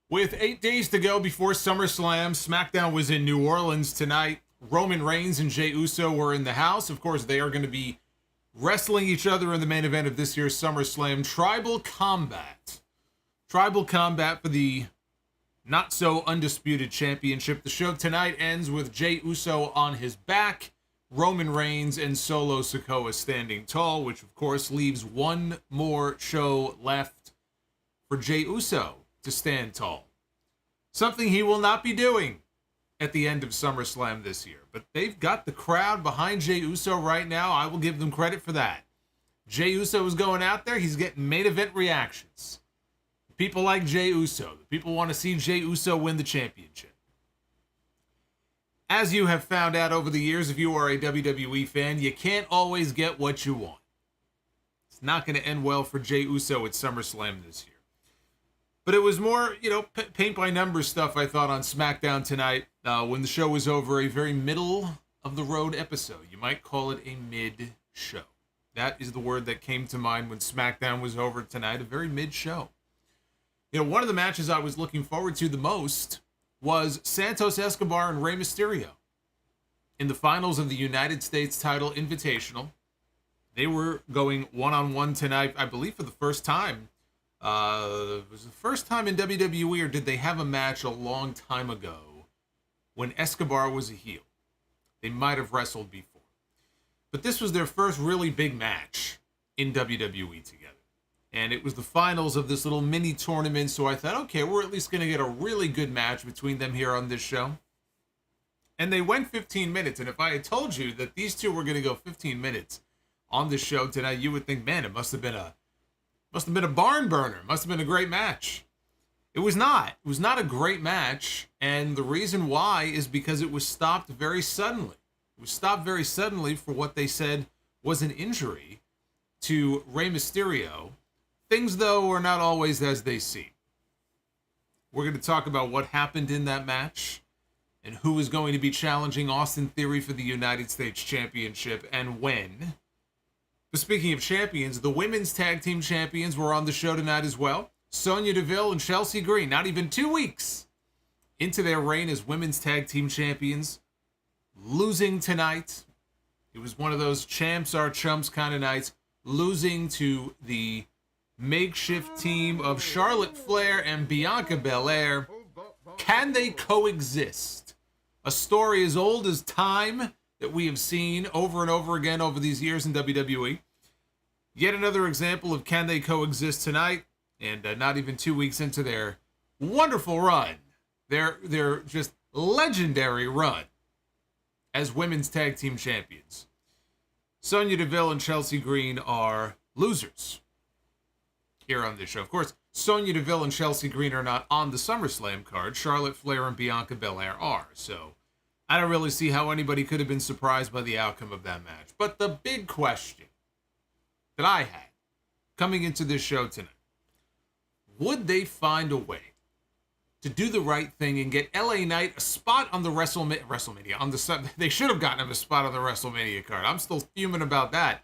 With 8 days to go before SummerSlam, SmackDown was in New Orleans tonight. Roman Reigns and Jey Uso were in the house. Of course, they are going to be wrestling each other in the main event of this year's SummerSlam. Tribal Combat. Tribal Combat for the not-so-undisputed championship. The show tonight ends with Jey Uso on his back, Roman Reigns and Solo Sikoa standing tall, which, of course, leaves one more show left for Jey Uso to stand tall. Something he will not be doing at the end of SummerSlam this year. But they've got the crowd behind Jey Uso right now. I will give them credit for that. Jey Uso is going out there. He's getting main event reactions. People like Jey Uso. The people want to see Jey Uso win the championship. As you have found out over the years, if you are a WWE fan, you can't always get what you want. It's not going to end well for Jey Uso at SummerSlam this year. But it was more, paint-by-numbers stuff, I thought, on SmackDown tonight. When the show was over, a very middle-of-the-road episode. You might call it a mid-show. That is the word that came to mind when SmackDown was over tonight, a very mid-show. One of the matches I was looking forward to the most was Santos, Escobar, and Rey Mysterio in the finals of the United States title Invitational. They were going one-on-one tonight, I believe, for the first time. It was the first time in WWE, or did they have a match a long time ago when Escobar was a heel? They might have wrestled before. But this was their first really big match in WWE together. And it was the finals of this little mini tournament, so I thought, okay, we're at least going to get a really good match between them here on this show. And they went 15 minutes, and if I had told you that these two were going to go 15 minutes on this show tonight, you would think, man, it must have been a barn burner. Must have been a great match. It was not. It was not a great match, and the reason why is because it was stopped very suddenly. It was stopped very suddenly for what they said was an injury to Rey Mysterio. Things, though, are not always as they seem. We're going to talk about what happened in that match and who is going to be challenging Austin Theory for the United States Championship and when. But speaking of champions, the women's tag team champions were on the show tonight as well. Sonya Deville and Chelsea Green, not even 2 weeks into their reign as women's tag team champions, losing tonight. It was one of those champs are chumps kind of nights, losing to the makeshift team of Charlotte Flair and Bianca Belair. Can they coexist? A story as old as time that we have seen over and over again over these years in WWE. Yet another example of can they coexist tonight, and not even 2 weeks into their wonderful run, their just legendary run as women's tag team champions. Sonya Deville and Chelsea Green are losers here on this show. Of course, Sonya Deville and Chelsea Green are not on the SummerSlam card. Charlotte Flair and Bianca Belair are, so I don't really see how anybody could have been surprised by the outcome of that match. But the big question that I had coming into this show tonight, would they find a way to do the right thing and get LA Knight a spot on the WrestleMania, they should have gotten him a spot on the WrestleMania card. I'm still fuming about that.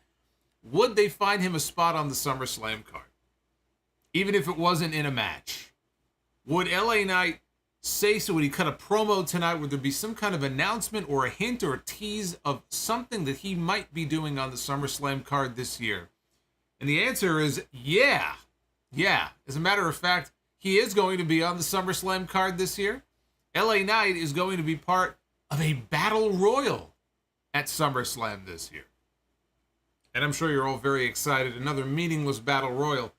Would they find him a spot on the SummerSlam card? Even if it wasn't in a match. Would LA Knight say so? Would he cut a promo tonight? Would there be some kind of announcement or a hint or a tease of something that he might be doing on the SummerSlam card this year? And the answer is yeah. Yeah. As a matter of fact, he is going to be on the SummerSlam card this year. LA Knight is going to be part of a battle royal at SummerSlam this year. And I'm sure you're all very excited. Another meaningless battle royal.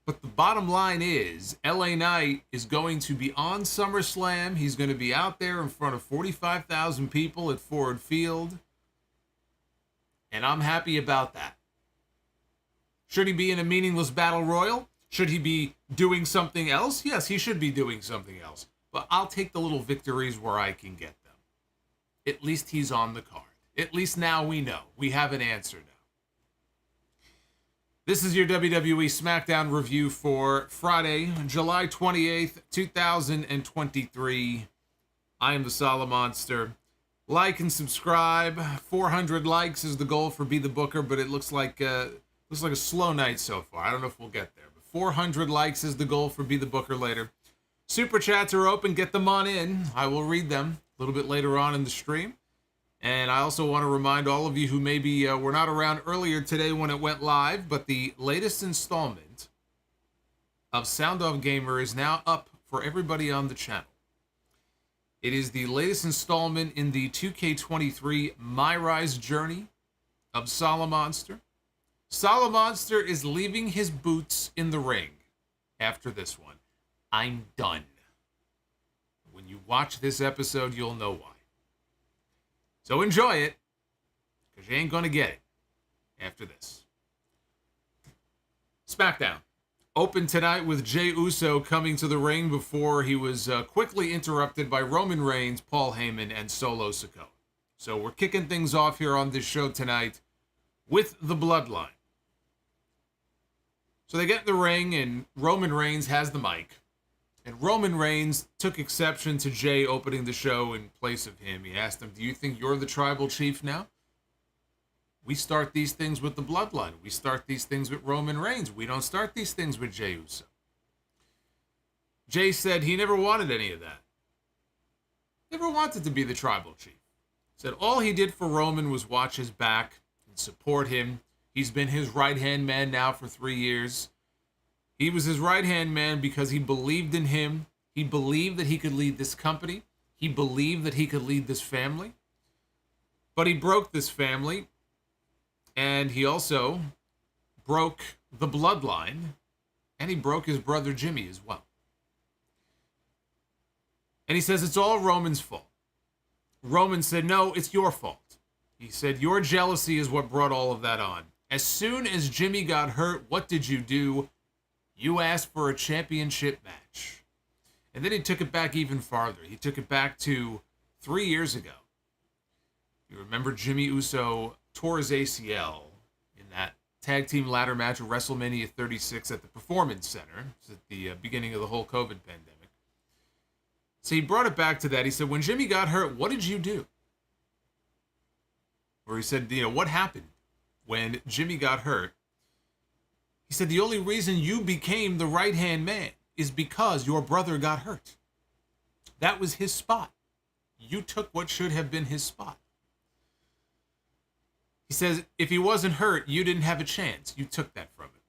But the bottom line is, LA Knight is going to be on SummerSlam. He's going to be out there in front of 45,000 people at Ford Field. And I'm happy about that. Should he be in a meaningless battle royal? Should he be doing something else? Yes, he should be doing something else. But I'll take the little victories where I can get them. At least he's on the card. At least now we know. We have an answer now. This is your WWE Smackdown review for Friday, July 28th, 2023. I am the Solomonster. Like and subscribe. 400 likes is the goal for Be the Booker, but it looks like a slow night so far. I don't know if we'll get there, but 400 likes is the goal for Be the Booker later. Super chats are open. Get them on in. I will read them a little bit later on in the stream. And I also want to remind all of you who maybe were not around earlier today when it went live, but the latest installment of Sound Off Gamer is now up for everybody on the channel. It is the latest installment in the 2K23 My Rise journey of Solomonster. Solomonster is leaving his boots in the ring after this one. I'm done. When you watch this episode, you'll know why. So enjoy it, because you ain't going to get it after this. Smackdown. Opened tonight with Jey Uso coming to the ring before he was quickly interrupted by Roman Reigns, Paul Heyman, and Solo Sikoa. So we're kicking things off here on this show tonight with the Bloodline. So they get in the ring, and Roman Reigns has the mic. And Roman Reigns took exception to Jey opening the show in place of him. He asked him, do you think you're the tribal chief now? We start these things with the Bloodline. We start these things with Roman Reigns. We don't start these things with Jey Uso. Jey said he never wanted any of that. Never wanted to be the tribal chief. Said all he did for Roman was watch his back and support him. He's been his right-hand man now for 3 years. He was his right-hand man because he believed in him. He believed that he could lead this company. He believed that he could lead this family. But he broke this family. And he also broke the Bloodline. And he broke his brother Jimmy as well. And he says it's all Roman's fault. Roman said, no, it's your fault. He said, your jealousy is what brought all of that on. As soon as Jimmy got hurt, what did you do? You asked for a championship match. And then he took it back even farther. He took it back to 3 years ago. You remember Jimmy Uso tore his ACL in that tag team ladder match at WrestleMania 36 at the Performance Center. It was at the beginning of the whole COVID pandemic. So he brought it back to that. He said, when Jimmy got hurt, what did you do? Or he said, what happened when Jimmy got hurt? He said, the only reason you became the right-hand man is because your brother got hurt. That was his spot. You took what should have been his spot. He says, if he wasn't hurt, you didn't have a chance. You took that from him.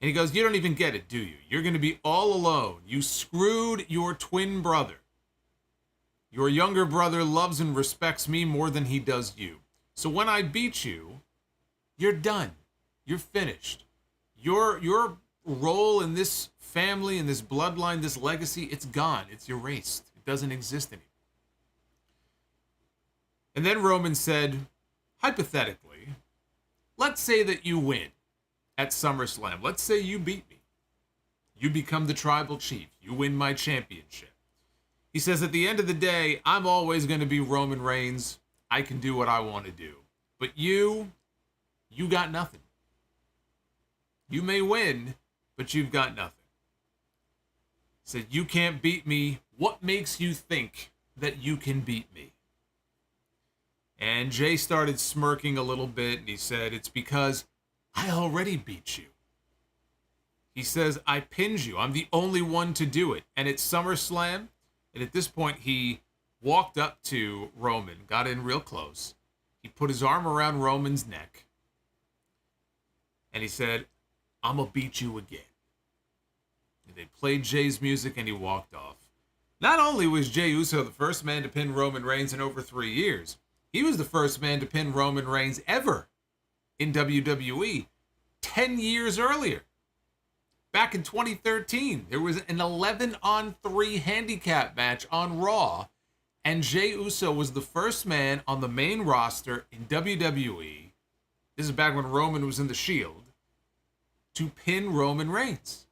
And he goes, you don't even get it, do you? You're going to be all alone. You screwed your twin brother. Your younger brother loves and respects me more than he does you. So when I beat you, you're done. You're finished. Your role in this family, in this bloodline, this legacy, it's gone. It's erased. It doesn't exist anymore. And then Roman said, hypothetically, let's say that you win at SummerSlam. Let's say you beat me. You become the tribal chief. You win my championship. He says, at the end of the day, I'm always going to be Roman Reigns. I can do what I want to do. But you got nothing. You may win, but you've got nothing. He said, you can't beat me. What makes you think that you can beat me? And Jey started smirking a little bit, and he said, it's because I already beat you. He says, I pinned you. I'm the only one to do it. And it's SummerSlam. And at this point, he walked up to Roman, got in real close. He put his arm around Roman's neck. And he said, I'm going to beat you again. And they played Jey's music, and he walked off. Not only was Jey Uso the first man to pin Roman Reigns in over 3 years, he was the first man to pin Roman Reigns ever in WWE 10 years earlier. Back in 2013, there was an 11-on-3 handicap match on Raw, and Jey Uso was the first man on the main roster in WWE, this is back when Roman was in the Shield, to pin Roman Reigns.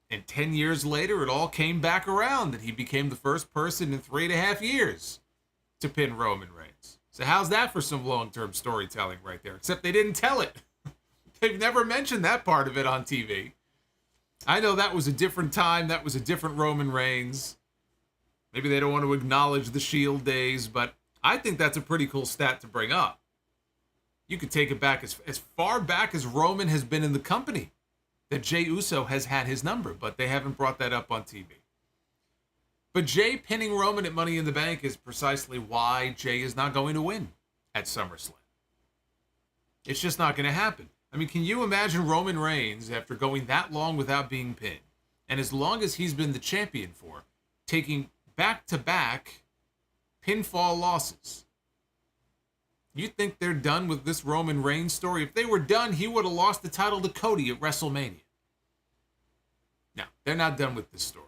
And 10 years later, it all came back around, and he became the first person in 3.5 years to pin Roman Reigns. So how's that for some long-term storytelling right there? Except they didn't tell it. They've never mentioned that part of it on TV. I know that was a different time. That was a different Roman Reigns. Maybe they don't want to acknowledge the Shield days, but I think that's a pretty cool stat to bring up. You could take it back as far back as Roman has been in the company. that Jey Uso has had his number, but they haven't brought that up on TV. But Jey pinning Roman at Money in the Bank is precisely why Jey is not going to win at SummerSlam. It's just not going to happen. I mean, can you imagine Roman Reigns, after going that long without being pinned, and as long as he's been the champion for, taking back-to-back pinfall losses? You think they're done with this Roman Reigns story? If they were done, he would have lost the title to Cody at WrestleMania. No, they're not done with this story.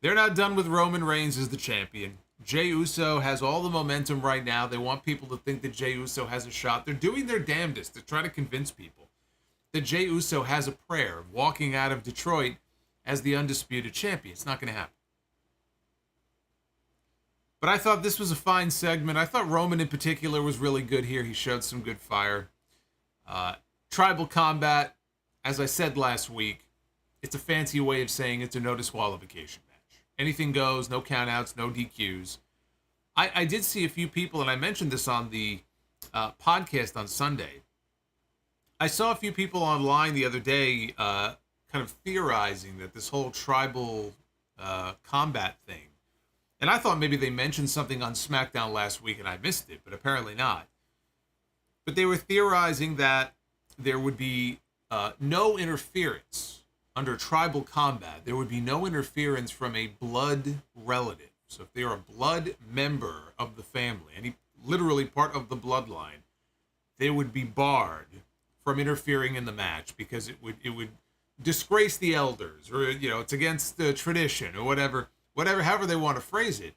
They're not done with Roman Reigns as the champion. Jey Uso has all the momentum right now. They want people to think that Jey Uso has a shot. They're doing their damnedest to try to convince people that Jey Uso has a prayer of walking out of Detroit as the undisputed champion. It's not going to happen. But I thought this was a fine segment. I thought Roman in particular was really good here. He showed some good fire. Tribal combat, as I said last week, it's a fancy way of saying it's a no disqualification match. Anything goes, no countouts, no DQs. I did see a few people, and I mentioned this on the podcast on Sunday. I saw a few people online the other day kind of theorizing that this whole tribal combat thing, and I thought maybe they mentioned something on SmackDown last week and I missed it, but apparently not. But they were theorizing that there would be no interference under tribal combat. There would be no interference from a blood relative. So if they're a blood member of the family, any literally part of the bloodline, they would be barred from interfering in the match because it would disgrace the elders, or it's against the tradition, or however they want to phrase it.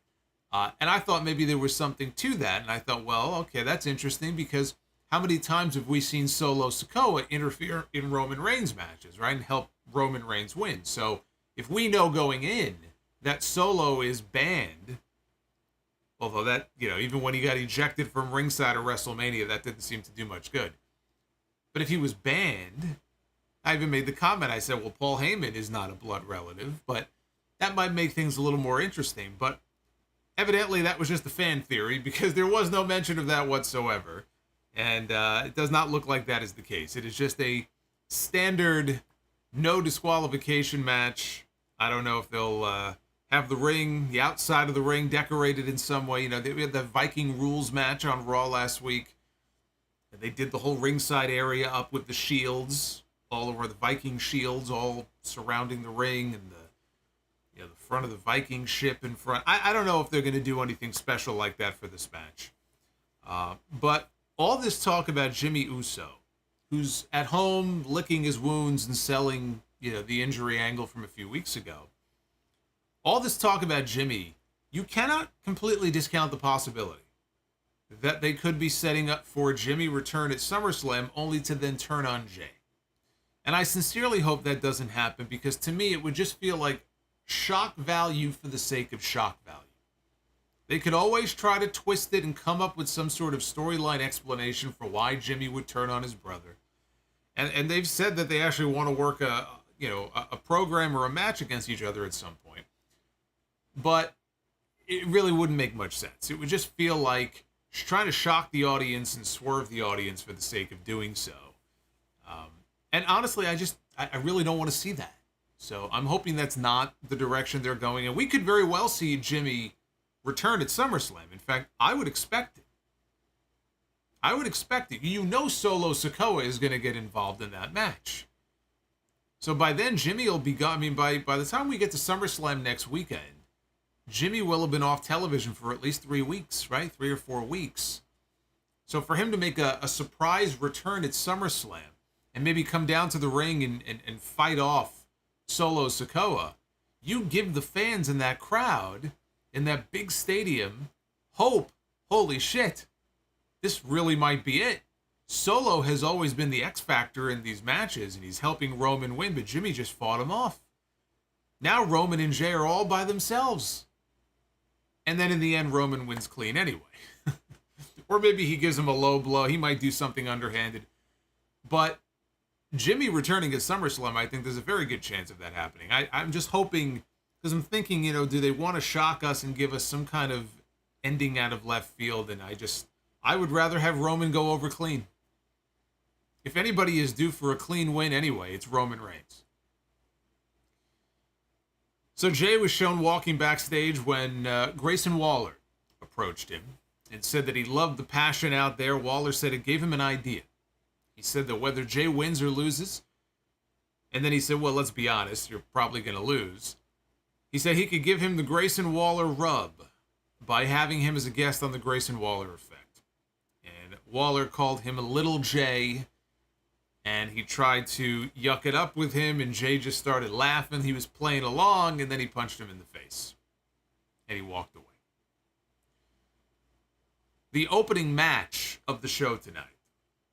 And I thought maybe there was something to that, and I thought, well, okay, that's interesting, because how many times have we seen Solo Sikoa interfere in Roman Reigns matches, right, and help Roman Reigns win? So if we know going in that Solo is banned, although that, even when he got ejected from ringside at WrestleMania, that didn't seem to do much good. But if he was banned, I even made the comment, I said, well, Paul Heyman is not a blood relative, but that might make things a little more interesting. But evidently that was just a fan theory, because there was no mention of that whatsoever. And it does not look like that is the case. It is just a standard no disqualification match. I don't know if they'll have the outside of the ring decorated in some way. We had the Viking rules match on Raw last week. And they did the whole ringside area up with the shields, all over the Viking shields, all surrounding the ring, and the front of the Viking ship in front. I don't know if they're going to do anything special like that for this match. But all this talk about Jimmy Uso, who's at home licking his wounds and selling, the injury angle from a few weeks ago. All this talk about Jimmy, you cannot completely discount the possibility that they could be setting up for Jimmy return at SummerSlam, only to then turn on Jey. And I sincerely hope that doesn't happen, because to me it would just feel like shock value for the sake of shock value. They could always try to twist it and come up with some sort of storyline explanation for why Jimmy would turn on his brother. And they've said that they actually want to work a program or a match against each other at some point. But it really wouldn't make much sense. It would just feel like trying to shock the audience and swerve the audience for the sake of doing so. And honestly, I really don't want to see that. So I'm hoping that's not the direction they're going. And we could very well see Jimmy return at SummerSlam. In fact, I would expect it. Solo Sikoa is going to get involved in that match. So by then, Jimmy will be gone. I mean, by the time we get to SummerSlam next weekend, Jimmy will have been off television for at least 3 weeks, right? 3 or 4 weeks. So for him to make a surprise return at SummerSlam and maybe come down to the ring and fight off Solo Sikoa, you give the fans in that crowd, in that big stadium, hope. Holy shit, this really might be it. Solo has always been the X factor in these matches, and he's helping Roman win, but Jimmy just fought him off. Now Roman and Jey are all by themselves. And then in the end, Roman wins clean anyway. Or maybe he gives him a low blow. He might do something underhanded. But Jimmy returning at SummerSlam, I think there's a very good chance of that happening. I'm just hoping, because I'm thinking, do they want to shock us and give us some kind of ending out of left field? And I would rather have Roman go over clean. If anybody is due for a clean win anyway, it's Roman Reigns. So Jay was shown walking backstage when Grayson Waller approached him and said that he loved the passion out there. Waller said it gave him an idea. He said that whether Jay wins or loses, and then he said, well, let's be honest, you're probably going to lose. He said he could give him the Grayson Waller rub by having him as a guest on the Grayson Waller effect. And Waller called him a little Jay, and he tried to yuck it up with him, and Jay just started laughing. He was playing along, and then he punched him in the face. And he walked away. The opening match of the show tonight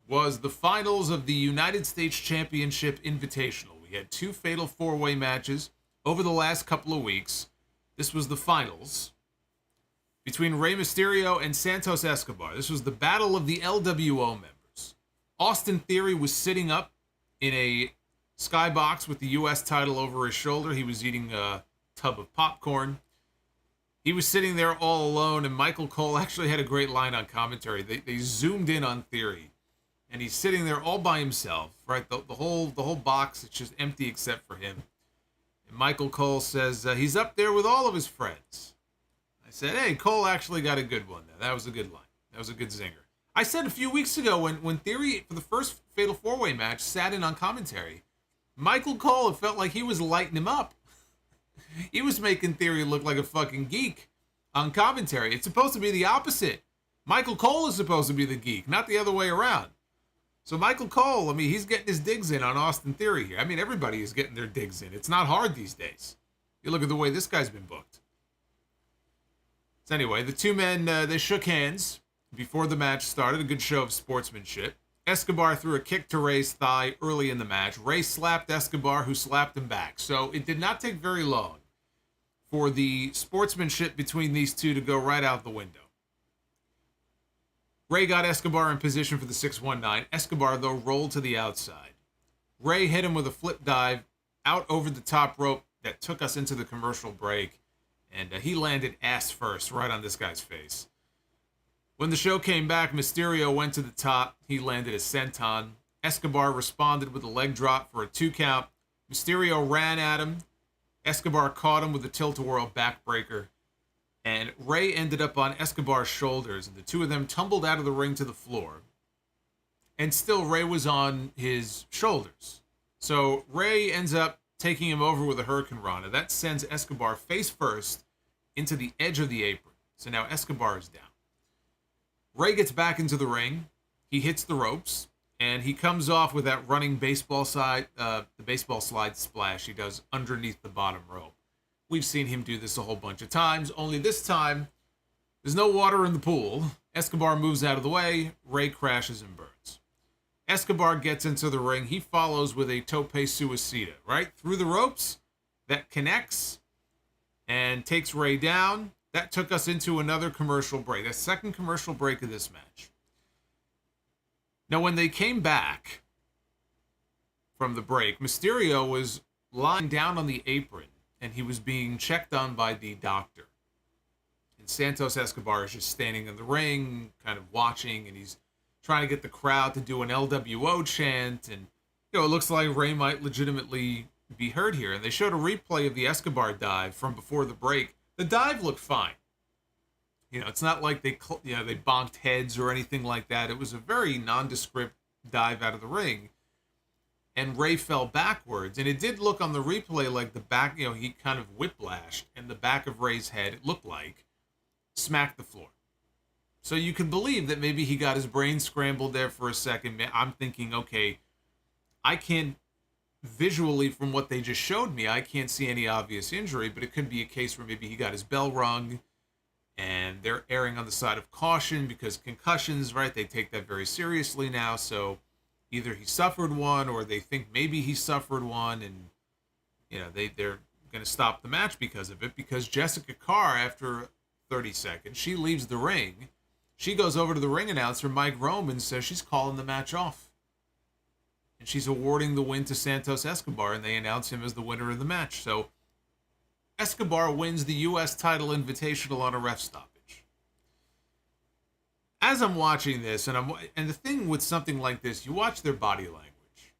was the finals of the United States Championship Invitational. We had 2 fatal 4-way matches over the last couple of weeks. This was the finals between Rey Mysterio and Santos Escobar. This was the battle of the LWO members. Austin Theory was sitting up in a skybox with the U.S. title over his shoulder. He was eating a tub of popcorn. He was sitting there all alone, and Michael Cole actually had a great line on commentary. They zoomed in on Theory, and he's sitting there all by himself, right? The whole box, it's just empty except for him. And Michael Cole says he's up there with all of his friends. I said, hey, Cole actually got a good one there. That was a good line. That was a good zinger. I said a few weeks ago when Theory, for the first Fatal 4-Way match, sat in on commentary, Michael Cole, it felt like he was lighting him up. He was making Theory look like a fucking geek on commentary. It's supposed to be the opposite. Michael Cole is supposed to be the geek, not the other way around. So Michael Cole, I mean, he's getting his digs in on Austin Theory here. I mean, everybody is getting their digs in. It's not hard these days. You look at the way this guy's been booked. So anyway, the two men, they shook hands before the match started. A good show of sportsmanship. Escobar threw a kick to Rey's thigh early in the match. Rey slapped Escobar, who slapped him back. So it did not take very long for the sportsmanship between these two to go right out the window. Rey got Escobar in position for the 619. Escobar, though, rolled to the outside. Rey hit him with a flip dive out over the top rope that took us into the commercial break. And he landed ass first right on this guy's face. When the show came back, Mysterio went to the top. He landed a senton. Escobar responded with a leg drop for a 2 count. Mysterio ran at him. Escobar caught him with a tilt-a-whirl backbreaker. And Rey ended up on Escobar's shoulders, and the two of them tumbled out of the ring to the floor. And still, Rey was on his shoulders. So Rey ends up taking him over with a Hurricane Rana. That sends Escobar face first into the edge of the apron. So now Escobar is down. Rey gets back into the ring. He hits the ropes, and he comes off with that running baseball slide splash he does underneath the bottom rope. We've seen him do this a whole bunch of times, only this time, there's no water in the pool. Escobar moves out of the way. Rey crashes and burns. Escobar gets into the ring. He follows with a tope suicida, right? Through the ropes. That connects and takes Rey down. That took us into another commercial break, a second commercial break of this match. Now, when they came back from the break, Mysterio was lying down on the apron, and he was being checked on by the doctor. And Santos Escobar is just standing in the ring, kind of watching, and he's trying to get the crowd to do an LWO chant, and, it looks like Rey might legitimately be hurt here. And they showed a replay of the Escobar dive from before the break. The dive looked fine. It's not like they bonked heads or anything like that. It was a very nondescript dive out of the ring. And Rey fell backwards. And it did look on the replay like the back, he kind of whiplashed. And the back of Rey's head, it looked like, smacked the floor. So you could believe that maybe he got his brain scrambled there for a second. I'm thinking, okay, I can't, visually from what they just showed me, I can't see any obvious injury, but it could be a case where maybe he got his bell rung and they're erring on the side of caution because concussions, right? They take that very seriously now. So either he suffered one or they think maybe he suffered one, and, they're going to stop the match because of it, because Jessica Carr, after 30 seconds, she leaves the ring. She goes over to the ring announcer, Mike Rome, and says she's calling the match off. And she's awarding the win to Santos Escobar, and they announce him as the winner of the match. So Escobar wins the U.S. title invitational on a ref stoppage. As I'm watching this, and the thing with something like this, you watch their body language.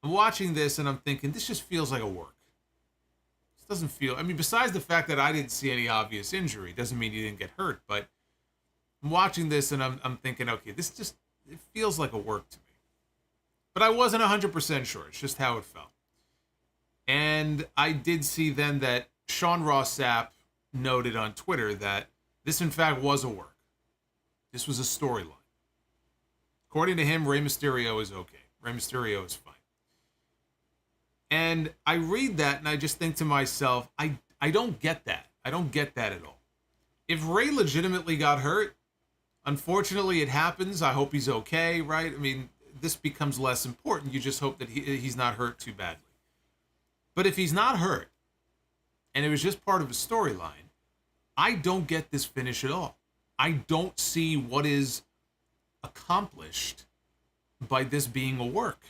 I'm watching this, and I'm thinking, this just feels like a work. doesn't feel. I mean, besides the fact that I didn't see any obvious injury, doesn't mean he didn't get hurt. But I'm watching this and I'm thinking, okay, it feels like a work to me. But I wasn't 100% sure. It's just how it felt. And I did see then that Sean Ross Sapp noted on Twitter that this, in fact, was a work. This was a storyline. According to him, Rey Mysterio is okay. Rey Mysterio is fine. And I read that and I just think to myself, I don't get that. I don't get that at all. If Rey legitimately got hurt, unfortunately it happens. I hope he's okay, right? I mean, this becomes less important. You just hope that he's not hurt too badly. But if he's not hurt, and it was just part of a storyline, I don't get this finish at all. I don't see what is accomplished by this being a work.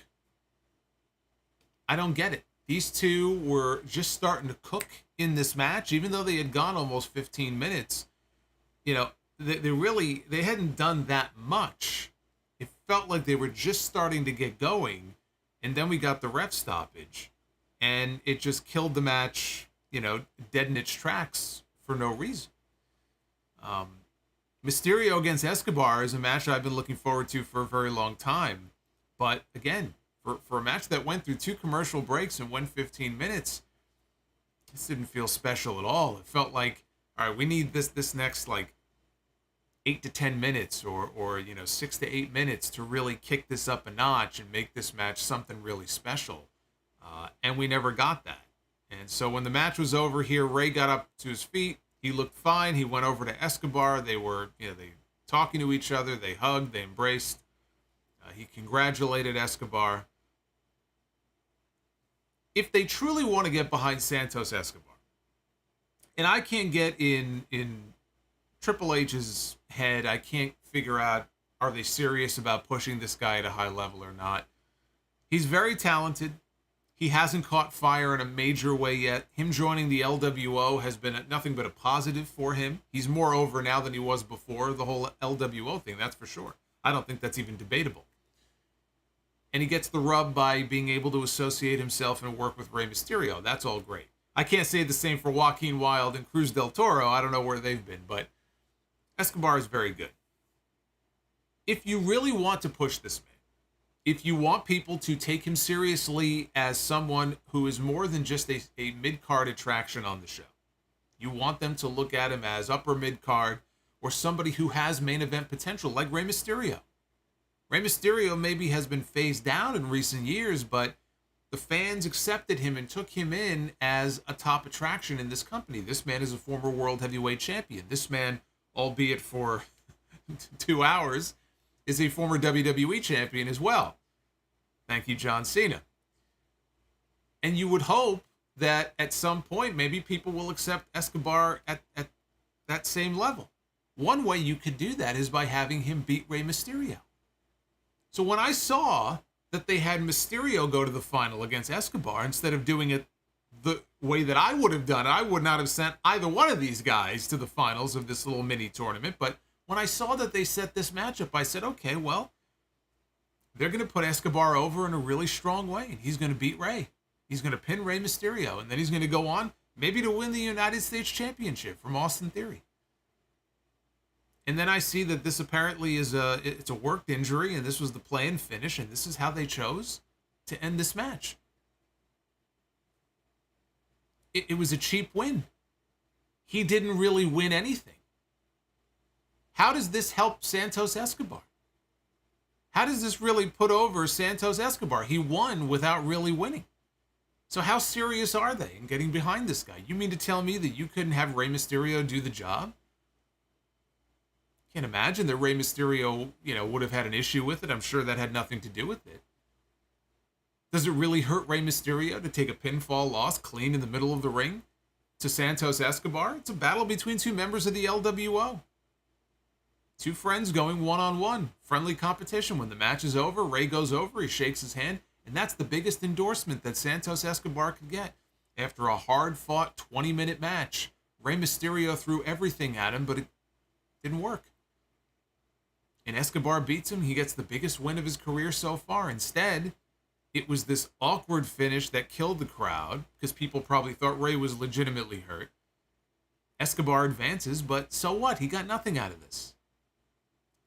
I don't get it. These two were just starting to cook in this match, even though they had gone almost 15 minutes. You know, they hadn't done that much. It felt like they were just starting to get going, and then we got the ref stoppage, and it just killed the match, you know, dead in its tracks for no reason. Mysterio against Escobar is a match I've been looking forward to for a very long time. But again, for a match that went through 2 commercial breaks and went 15 minutes, this didn't feel special at all. It felt like, all right, we need this next like 8 to 10 minutes or 6 to 8 minutes to really kick this up a notch and make this match something really special. And we never got that. And so when the match was over here, Rey got up to his feet. He looked fine. He went over to Escobar. They were, they talking to each other. They hugged. They embraced. He congratulated Escobar. If they truly want to get behind Santos Escobar, and I can't get in Triple H's head, I can't figure out, are they serious about pushing this guy at a high level or not? He's very talented. He hasn't caught fire in a major way yet. Him joining the LWO has been nothing but a positive for him. He's more over now than he was before the whole LWO thing, that's for sure. I don't think that's even debatable. And he gets the rub by being able to associate himself and work with Rey Mysterio. That's all great. I can't say the same for Joaquin Wilde and Cruz del Toro. I don't know where they've been, but Escobar is very good. If you really want to push this man, if you want people to take him seriously as someone who is more than just a mid-card attraction on the show, you want them to look at him as upper mid-card or somebody who has main event potential, like Rey Mysterio. Rey Mysterio maybe has been phased down in recent years, but the fans accepted him and took him in as a top attraction in this company. This man is a former world heavyweight champion. This man, albeit for 2 hours, is a former WWE champion as well. Thank you, John Cena. And you would hope that at some point, maybe people will accept Escobar at that same level. One way you could do that is by having him beat Rey Mysterio. So when I saw that they had Mysterio go to the final against Escobar, instead of doing it the way that I would have done it, I would not have sent either one of these guys to the finals of this little mini tournament. But when I saw that they set this matchup, I said, okay, well, they're going to put Escobar over in a really strong way. And he's going to beat Rey. He's going to pin Rey Mysterio. And then he's going to go on maybe to win the United States Championship from Austin Theory. And then I see that this apparently is it's a worked injury, and this was the play and finish, and this is how they chose to end this match. It was a cheap win. He didn't really win anything. How does this help Santos Escobar? How does this really put over Santos Escobar? He won without really winning. So how serious are they in getting behind this guy? You mean to tell me that you couldn't have Rey Mysterio do the job? Can't imagine that Rey Mysterio, would have had an issue with it. I'm sure that had nothing to do with it. Does it really hurt Rey Mysterio to take a pinfall loss clean in the middle of the ring to Santos Escobar? It's a battle between 2 members of the LWO. 2 friends going one-on-one. Friendly competition. When the match is over, Rey goes over, he shakes his hand, and that's the biggest endorsement that Santos Escobar could get. After a hard-fought 20-minute match, Rey Mysterio threw everything at him, but it didn't work. And Escobar beats him. He gets the biggest win of his career so far. Instead, It was this awkward finish that killed the crowd because people probably thought Rey was legitimately hurt. Escobar advances, but so what? He got nothing out of this.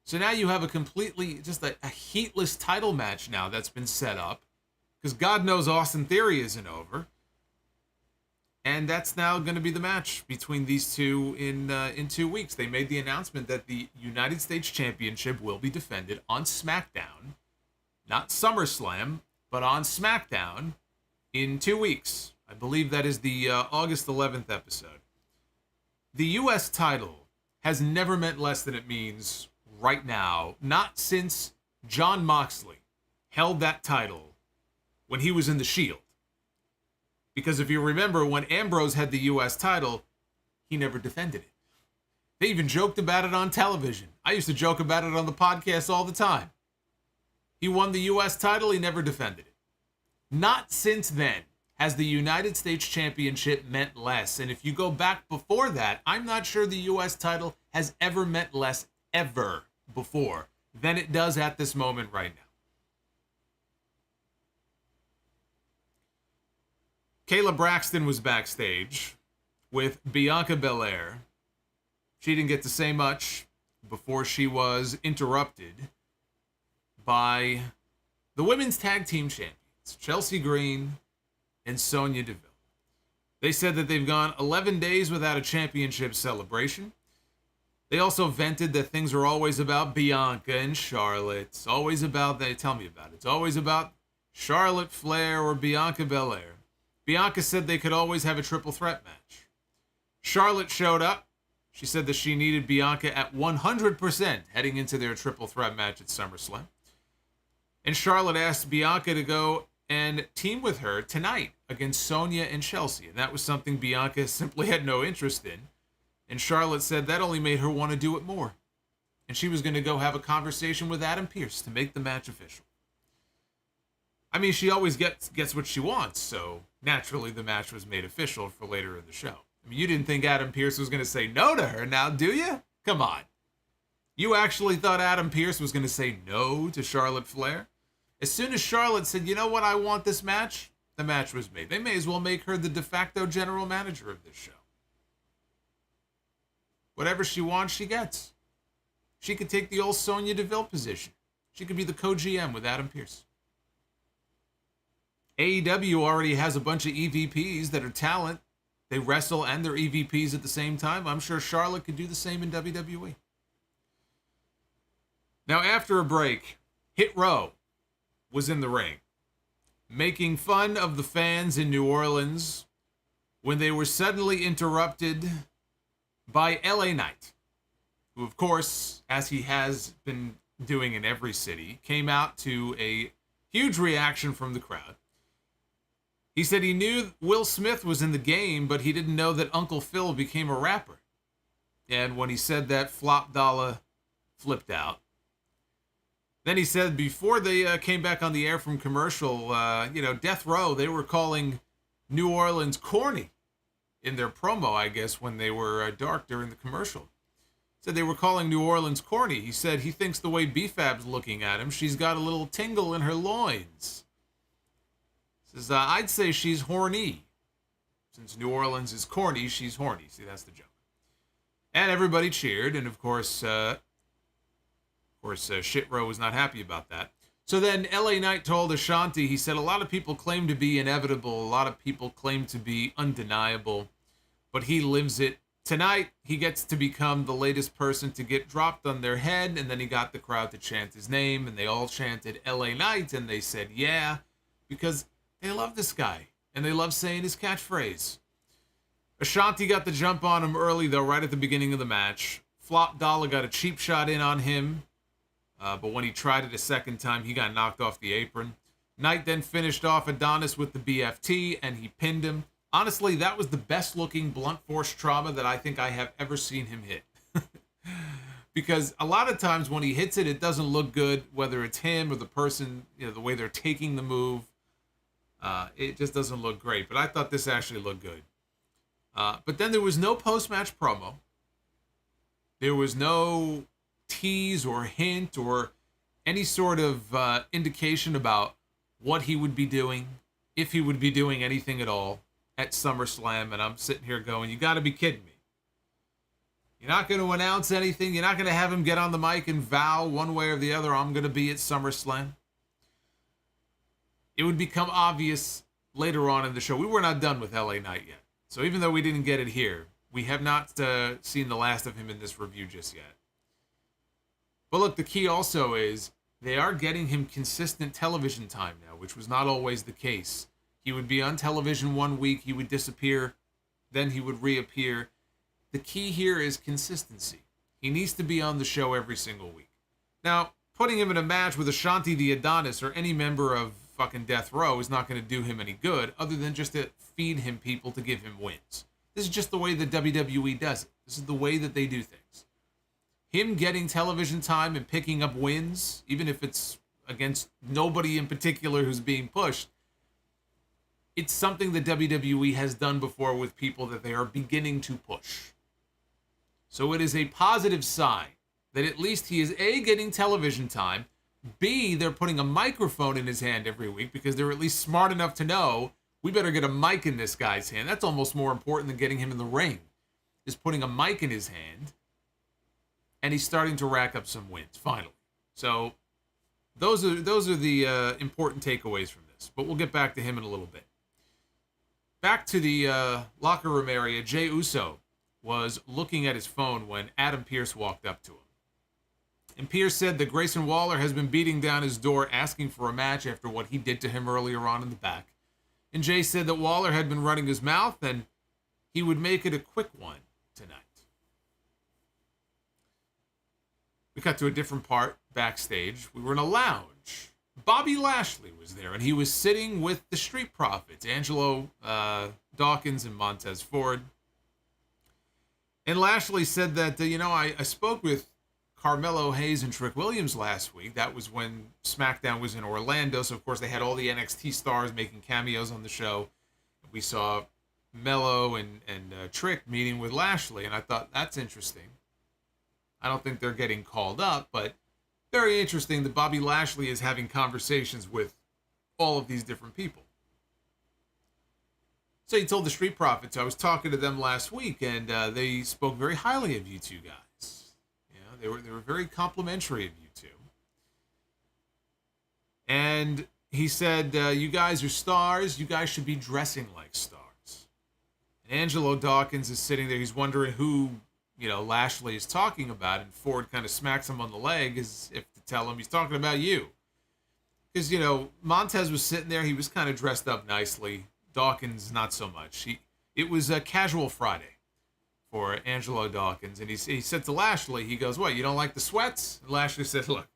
So now you have a completely, just a heatless title match now that's been set up because God knows Austin Theory isn't over. And that's now going to be the match between these two in 2 weeks. They made the announcement that the United States Championship will be defended on SmackDown. Not SummerSlam, but on SmackDown in 2 weeks. I believe that is the August 11th episode. The U.S. title has never meant less than it means right now. Not since Jon Moxley held that title when he was in the Shield. Because if you remember, when Ambrose had the U.S. title, he never defended it. They even joked about it on television. I used to joke about it on the podcast all the time. He won the U.S. title, he never defended it. Not since then has the United States Championship meant less. And if you go back before that, I'm not sure the U.S. title has ever meant less ever before than it does at this moment right now. Kayla Braxton was backstage with Bianca Belair. She didn't get to say much before she was interrupted by the women's tag team champions, Chelsea Green and Sonya Deville. They said that they've gone 11 days without a championship celebration. They also vented that things are always about Bianca and Charlotte. It's always about, tell me about it. It's always about Charlotte Flair or Bianca Belair. Bianca said they could always have a triple threat match. Charlotte showed up. She said that she needed Bianca at 100% heading into their triple threat match at SummerSlam. And Charlotte asked Bianca to go and team with her tonight against Sonya and Chelsea. And that was something Bianca simply had no interest in. And Charlotte said that only made her want to do it more. And she was going to go have a conversation with Adam Pearce to make the match official. I mean, she always gets what she wants, so naturally the match was made official for later in the show. I mean, you didn't think Adam Pearce was going to say no to her now, do you? Come on. You actually thought Adam Pearce was going to say no to Charlotte Flair? As soon as Charlotte said, you know what, I want this match, the match was made. They may as well make her the de facto general manager of this show. Whatever she wants, she gets. She could take the old Sonya Deville position. She could be the co-GM with Adam Pearce. AEW already has a bunch of EVPs that are talent. They wrestle and they're EVPs at the same time. I'm sure Charlotte could do the same in WWE. Now, after a break, Hit Row was in the ring, making fun of the fans in New Orleans when they were suddenly interrupted by LA Knight, who, of course, as he has been doing in every city, came out to a huge reaction from the crowd. He said he knew Will Smith was in the game, but he didn't know that Uncle Phil became a rapper. And when he said that, Flop Dollar flipped out. Then he said before they came back on the air from commercial, Death Row, they were calling New Orleans corny in their promo, I guess, when they were dark during the commercial. Said they were calling New Orleans corny. He said he thinks the way B-Fab's looking at him, she's got a little tingle in her loins. Says, I'd say she's horny. Since New Orleans is corny, she's horny. See, that's the joke. And everybody cheered, and of course, Shit Row was not happy about that. So then LA Knight told Ashanti, he said, a lot of people claim to be inevitable, a lot of people claim to be undeniable, but he lives it. Tonight, he gets to become the latest person to get dropped on their head, and then he got the crowd to chant his name, and they all chanted LA Knight, and they said, yeah, because they love this guy, and they love saying his catchphrase. Ashanti got the jump on him early, though, right at the beginning of the match. Flop Dollar got a cheap shot in on him, but when he tried it a second time, he got knocked off the apron. Knight then finished off Adonis with the BFT, and he pinned him. Honestly, that was the best-looking blunt force trauma that I think I have ever seen him hit. Because a lot of times when he hits it, it doesn't look good, whether it's him or the person, the way they're taking the move. It just doesn't look great. But I thought this actually looked good. But then there was no post-match promo. There was no tease or hint or any sort of indication about what he would be doing, if he would be doing anything at all at SummerSlam, and I'm sitting here going, you got to be kidding me. You're not going to announce anything. You're not going to have him get on the mic and vow one way or the other, I'm going to be at SummerSlam. It would become obvious later on in the show. We were not done with LA Knight yet. So even though we didn't get it here, we have not seen the last of him in this review just yet. But look, the key also is they are getting him consistent television time now, which was not always the case. He would be on television one week, he would disappear, then he would reappear. The key here is consistency. He needs to be on the show every single week. Now, putting him in a match with Ashanti the Adonis or any member of fucking Death Row is not going to do him any good, other than just to feed him people to give him wins. This is just the way the WWE does it. This is the way that they do things. Him getting television time and picking up wins, even if it's against nobody in particular who's being pushed, it's something that WWE has done before with people that they are beginning to push. So it is a positive sign that at least he is A, getting television time, B, they're putting a microphone in his hand every week because they're at least smart enough to know we better get a mic in this guy's hand. That's almost more important than getting him in the ring, is putting a mic in his hand, and he's starting to rack up some wins, finally. So those are the important takeaways from this, but we'll get back to him in a little bit. Back to the locker room area, Jey Uso was looking at his phone when Adam Pearce walked up to him. And Pearce said that Grayson Waller has been beating down his door asking for a match after what he did to him earlier on in the back. And Jey said that Waller had been running his mouth and he would make it a quick one tonight. We cut to a different part backstage. We were in a lounge. Bobby Lashley was there, and he was sitting with the Street Profits, Angelo Dawkins and Montez Ford. And Lashley said that, I spoke with Carmelo Hayes and Trick Williams last week. That was when SmackDown was in Orlando, so of course they had all the NXT stars making cameos on the show. We saw Melo and Trick meeting with Lashley, and I thought, that's interesting. I don't think they're getting called up, but very interesting that Bobby Lashley is having conversations with all of these different people. So he told the Street Profits, I was talking to them last week, and they spoke very highly of you two guys. They were very complimentary of you two. And he said, you guys are stars. You guys should be dressing like stars. And Angelo Dawkins is sitting there. He's wondering who, Lashley is talking about. And Ford kind of smacks him on the leg as if to tell him he's talking about you. Because, Montez was sitting there. He was kind of dressed up nicely. Dawkins, not so much. It was a casual Friday for Angelo Dawkins. And he said to Lashley, he goes, what, you don't like the sweats? And Lashley said, look,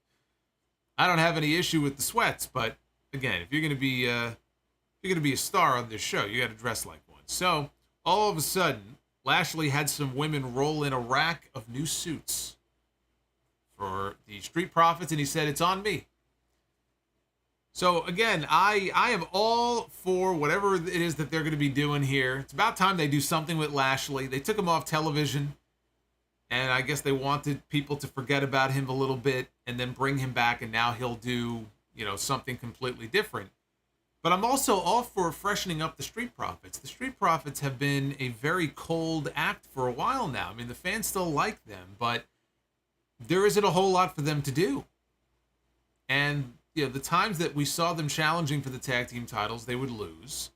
I don't have any issue with the sweats, but again, if you're going to be a star on this show, you got to dress like one. So all of a sudden, Lashley had some women roll in a rack of new suits for the Street Profits, and he said, it's on me. So again, I am all for whatever it is that they're going to be doing here. It's about time they do something with Lashley. They took him off television, and I guess they wanted people to forget about him a little bit and then bring him back, and now he'll do, something completely different. But I'm also all for freshening up the Street Profits. The Street Profits have been a very cold act for a while now. I mean, the fans still like them, but there isn't a whole lot for them to do. And the times that we saw them challenging for the tag team titles, they would lose.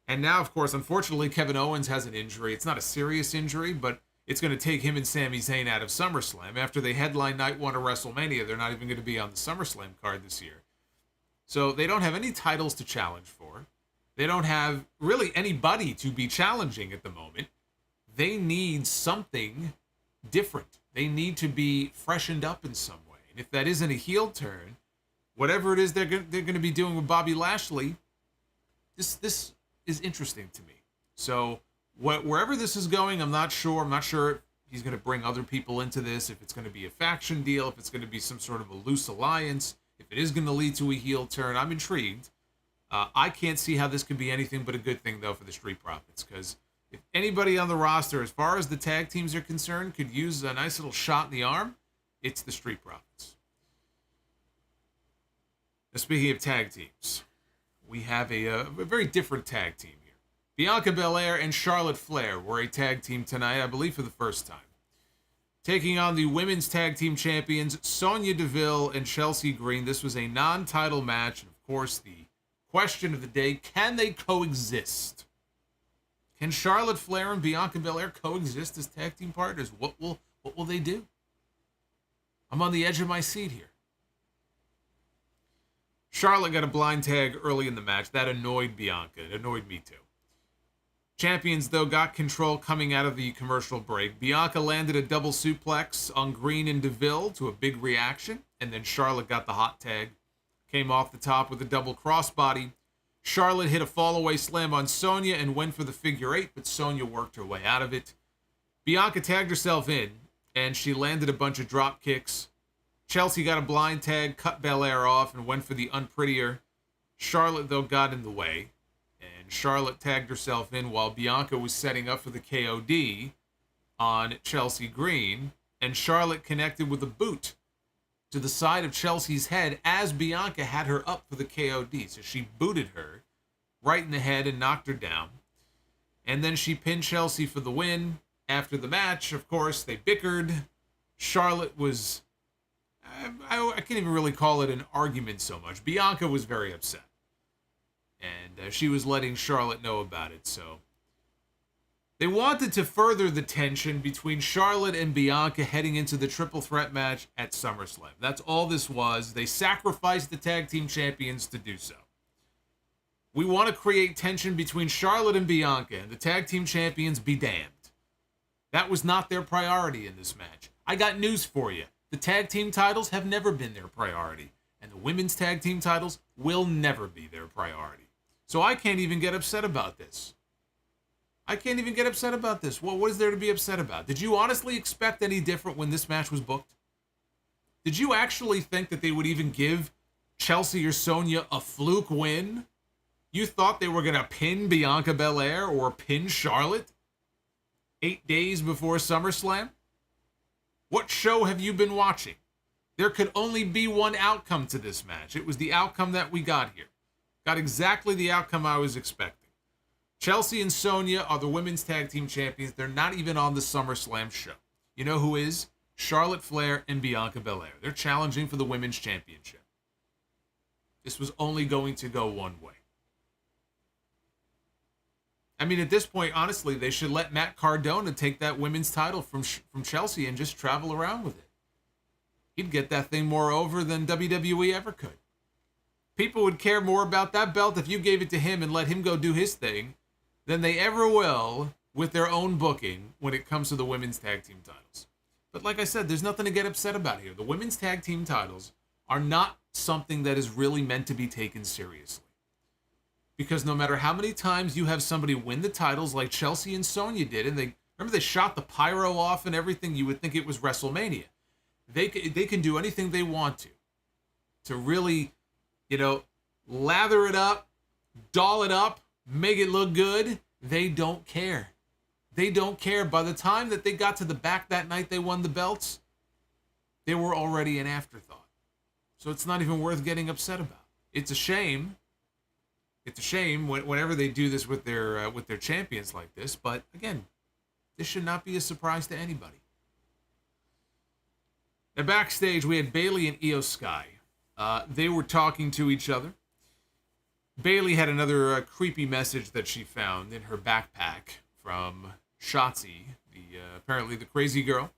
And now, of course, unfortunately, Kevin Owens has an injury. It's not a serious injury, but it's going to take him and Sami Zayn out of SummerSlam. After they headline night one of WrestleMania, they're not even going to be on the SummerSlam card this year. So they don't have any titles to challenge for. They don't have really anybody to be challenging at the moment. They need something different. They need to be freshened up in some way. And if that isn't a heel turn, whatever it is they're going to be doing with Bobby Lashley, this is interesting to me. So wherever this is going, I'm not sure. I'm not sure if he's going to bring other people into this, if it's going to be a faction deal, if it's going to be some sort of a loose alliance, if it is going to lead to a heel turn. I'm intrigued. I can't see how this could be anything but a good thing, though, for the Street Profits, because if anybody on the roster, as far as the tag teams are concerned, could use a nice little shot in the arm, it's the Street Profits. Now, speaking of tag teams, we have a very different tag team here. Bianca Belair and Charlotte Flair were a tag team tonight, I believe for the first time. Taking on the women's tag team champions, Sonya Deville and Chelsea Green. This was a non-title match. And of course, the question of the day, can they coexist? Can Charlotte Flair and Bianca Belair coexist as tag team partners? What will they do? I'm on the edge of my seat here. Charlotte got a blind tag early in the match. That annoyed Bianca. It annoyed me too. Champions, though, got control coming out of the commercial break. Bianca landed a double suplex on Green and Deville to a big reaction, and then Charlotte got the hot tag. Came off the top with a double crossbody. Charlotte hit a fallaway slam on Sonya and went for the figure eight, but Sonya worked her way out of it. Bianca tagged herself in, and she landed a bunch of drop kicks. Chelsea got a blind tag, cut Belair off, and went for the unprettier. Charlotte, though, got in the way. And Charlotte tagged herself in while Bianca was setting up for the KOD on Chelsea Green. And Charlotte connected with a boot to the side of Chelsea's head as Bianca had her up for the KOD. So she booted her right in the head and knocked her down. And then she pinned Chelsea for the win. After the match, of course, they bickered. Charlotte was... I can't even really call it an argument so much. Bianca was very upset. And she was letting Charlotte know about it, so... They wanted to further the tension between Charlotte and Bianca heading into the triple threat match at SummerSlam. That's all this was. They sacrificed the tag team champions to do so. We want to create tension between Charlotte and Bianca, and the tag team champions be damned. That was not their priority in this match. I got news for you. The tag team titles have never been their priority, and the women's tag team titles will never be their priority. So I can't even get upset about this. What is there to be upset about? Did you honestly expect any different when this match was booked? Did you actually think that they would even give Chelsea or Sonya a fluke win? You thought they were going to pin Bianca Belair or pin Charlotte 8 days before SummerSlam? What show have you been watching? There could only be one outcome to this match. It was the outcome that we got here. Got exactly the outcome I was expecting. Chelsea and Sonya are the women's tag team champions. They're not even on the SummerSlam show. You know who is? Charlotte Flair and Bianca Belair. They're challenging for the women's championship. This was only going to go one way. I mean, at this point, honestly, they should let Matt Cardona take that women's title from Chelsea and just travel around with it. He'd get that thing more over than WWE ever could. People would care more about that belt if you gave it to him and let him go do his thing than they ever will with their own booking when it comes to the women's tag team titles. But like I said, there's nothing to get upset about here. The women's tag team titles are not something that is really meant to be taken seriously. Because no matter how many times you have somebody win the titles like Chelsea and Sonya did, and they shot the pyro off and everything, you would think it was WrestleMania. They can do anything they want to really, lather it up, doll it up, make it look good. They don't care. They don't care. By the time that they got to the back that night they won the belts, they were already an afterthought. So it's not even worth getting upset about. It's a shame. It's a shame whenever they do this with their champions like this. But again, this should not be a surprise to anybody. Now backstage, we had Bayley and Io Sky. They were talking to each other. Bayley had another creepy message that she found in her backpack from Shotzi, apparently the crazy girl.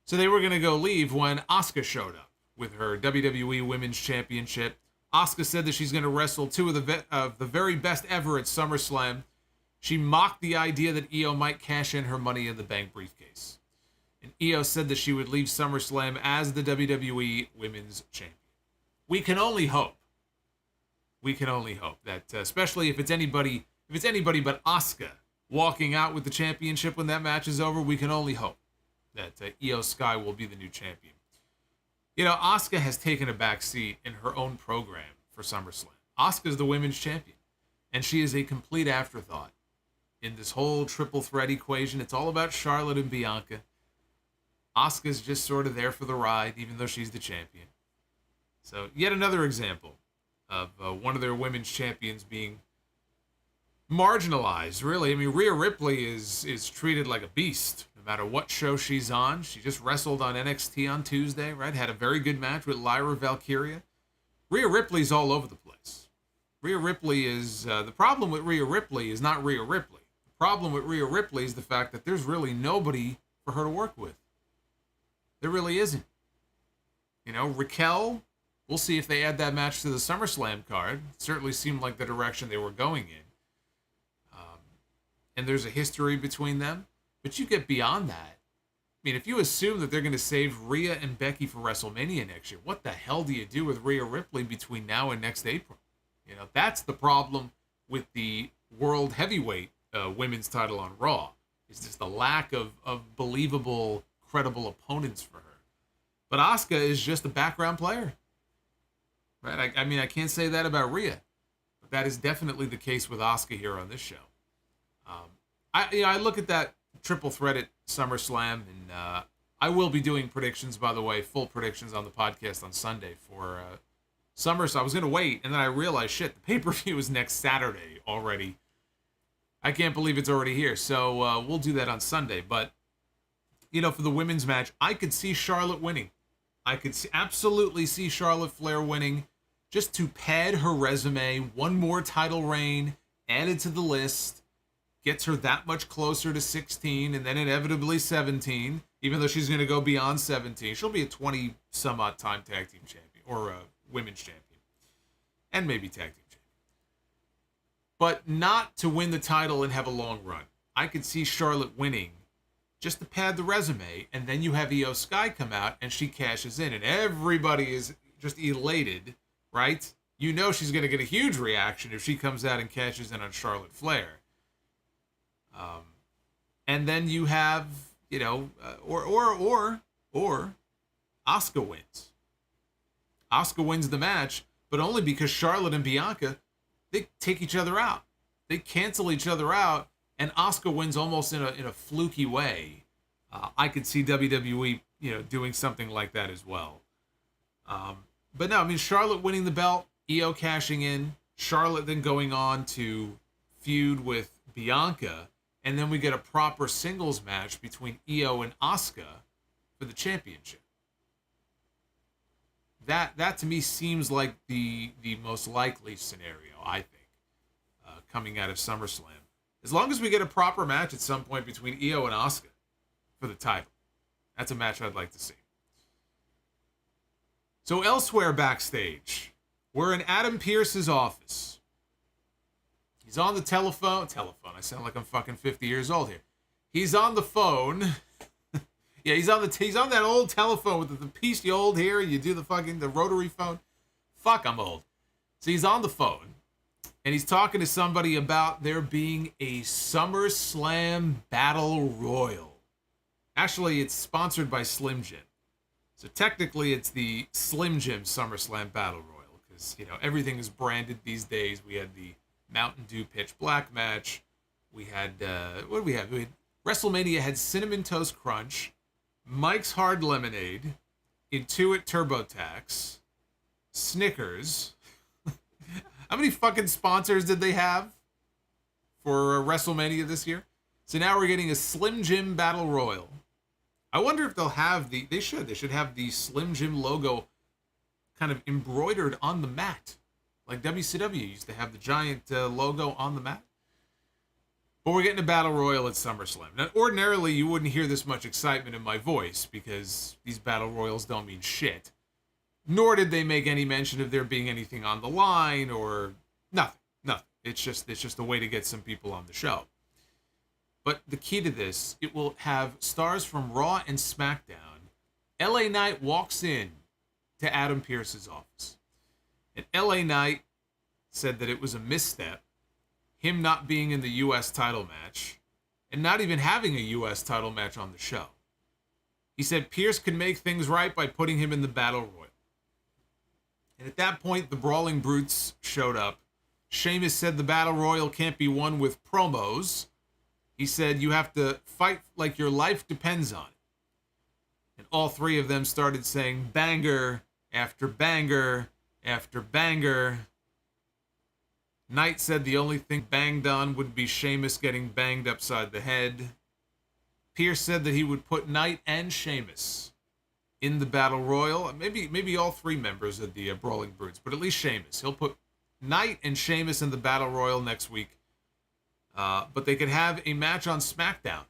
So they were going to go leave when Asuka showed up with her WWE Women's Championship. Asuka said that she's going to wrestle two of the very best ever at SummerSlam. She mocked the idea that Io might cash in her Money in the Bank briefcase. And Io said that she would leave SummerSlam as the WWE Women's Champion. We can only hope. That, especially if it's anybody but Asuka walking out with the championship when that match is over, we can only hope that Io Sky will be the new champion. Asuka has taken a back seat in her own program for SummerSlam. Asuka's the women's champion, and she is a complete afterthought in this whole triple threat equation. It's all about Charlotte and Bianca. Asuka's just sort of there for the ride, even though she's the champion. So, yet another example of one of their women's champions being marginalized, really. I mean, Rhea Ripley is treated like a beast no matter what show she's on. She just wrestled on NXT on Tuesday, right? Had a very good match with Lyra Valkyria. Rhea Ripley's all over the place. Rhea Ripley is... the problem with Rhea Ripley is not Rhea Ripley. The problem with Rhea Ripley is the fact that there's really nobody for her to work with. There really isn't. You know, Raquel, we'll see if they add that match to the SummerSlam card. It certainly seemed like the direction they were going in. And there's a history between them. But you get beyond that. I mean, if you assume that they're going to save Rhea and Becky for WrestleMania next year, what the hell do you do with Rhea Ripley between now and next April? You know, that's the problem with the World Heavyweight women's title on Raw. It's just the lack of believable, credible opponents for her. But Asuka is just a background player. Right? I mean, I can't say that about Rhea. But that is definitely the case with Asuka here on this show. I look at that triple threat at SummerSlam, and I will be doing predictions, by the way, full predictions on the podcast on Sunday for SummerSlam. I was going to wait, and then I realized, shit, the pay-per-view is next Saturday already. I can't believe it's already here, so we'll do that on Sunday. But, you know, for the women's match, I could see Charlotte winning. I could absolutely see Charlotte Flair winning just to pad her resume, one more title reign added to the list. Gets her that much closer to 16 and then inevitably 17, even though she's going to go beyond 17. She'll be a 20-some-odd time tag team champion or a women's champion and maybe tag team champion. But not to win the title and have a long run. I could see Charlotte winning just to pad the resume, and then you have Io Sky come out and she cashes in and everybody is just elated, right? You know she's going to get a huge reaction if she comes out and cashes in on Charlotte Flair. And then you have, you know, or Asuka wins. Asuka wins the match, but only because Charlotte and Bianca, they take each other out. They cancel each other out, and Asuka wins almost in a fluky way. I could see WWE, you know, doing something like that as well. But no, I mean, Charlotte winning the belt, Io cashing in, Charlotte then going on to feud with Bianca. And then we get a proper singles match between Io and Asuka for the championship. That to me seems like the most likely scenario, I think, coming out of SummerSlam. As long as we get a proper match at some point between Io and Asuka for the title. That's a match I'd like to see. So elsewhere backstage, we're in Adam Pearce's office. He's on the telephone. I sound like I'm fucking 50 years old here. He's on the phone. Yeah, he's on that old telephone with the piece you old here. You do the rotary phone. Fuck, I'm old. So he's on the phone, and he's talking to somebody about there being a SummerSlam Battle Royal. Actually, it's sponsored by Slim Jim. So technically, it's the Slim Jim SummerSlam Battle Royal, because, you know, everything is branded these days. We had the Mountain Dew Pitch Black match. We had, what did we have? WrestleMania had Cinnamon Toast Crunch, Mike's Hard Lemonade, Intuit TurboTax, Snickers. How many fucking sponsors did they have for WrestleMania this year? So now we're getting a Slim Jim Battle Royal. I wonder if they'll have they should have the Slim Jim logo kind of embroidered on the mat. Like WCW used to have the giant logo on the mat. But we're getting a Battle Royal at SummerSlam. Now, ordinarily, you wouldn't hear this much excitement in my voice because these Battle Royals don't mean shit. Nor did they make any mention of there being anything on the line or nothing. Nothing. It's just a way to get some people on the show. But the key to this, it will have stars from Raw and SmackDown. LA Knight walks in to Adam Pearce's office. And LA Knight said that it was a misstep, him not being in the U.S. title match, and not even having a U.S. title match on the show. He said Pearce could make things right by putting him in the Battle Royal. And at that point, the Brawling Brutes showed up. Sheamus said the Battle Royal can't be won with promos. He said you have to fight like your life depends on it. And all three of them started saying banger after banger after banger Knight said the only thing banged on would be Sheamus getting banged upside the head. Pierce said that he would put Knight and Sheamus in the Battle Royal. Maybe all three members of the Brawling Brutes, but at least Sheamus. He'll put Knight and Sheamus in the Battle Royal next week. But they could have a match on SmackDown.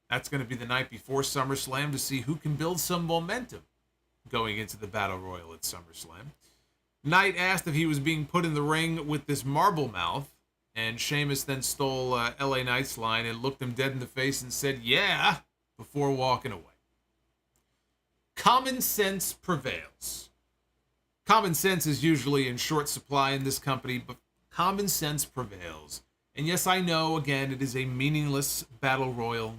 That's going to be the night before SummerSlam to see who can build some momentum going into the Battle Royal at SummerSlam. Knight asked if he was being put in the ring with this marble mouth, and Sheamus then stole LA Knight's line and looked him dead in the face and said, "Yeah," before walking away. Common sense prevails. Common sense is usually in short supply in this company, but common sense prevails. And yes, I know, again, it is a meaningless battle royal.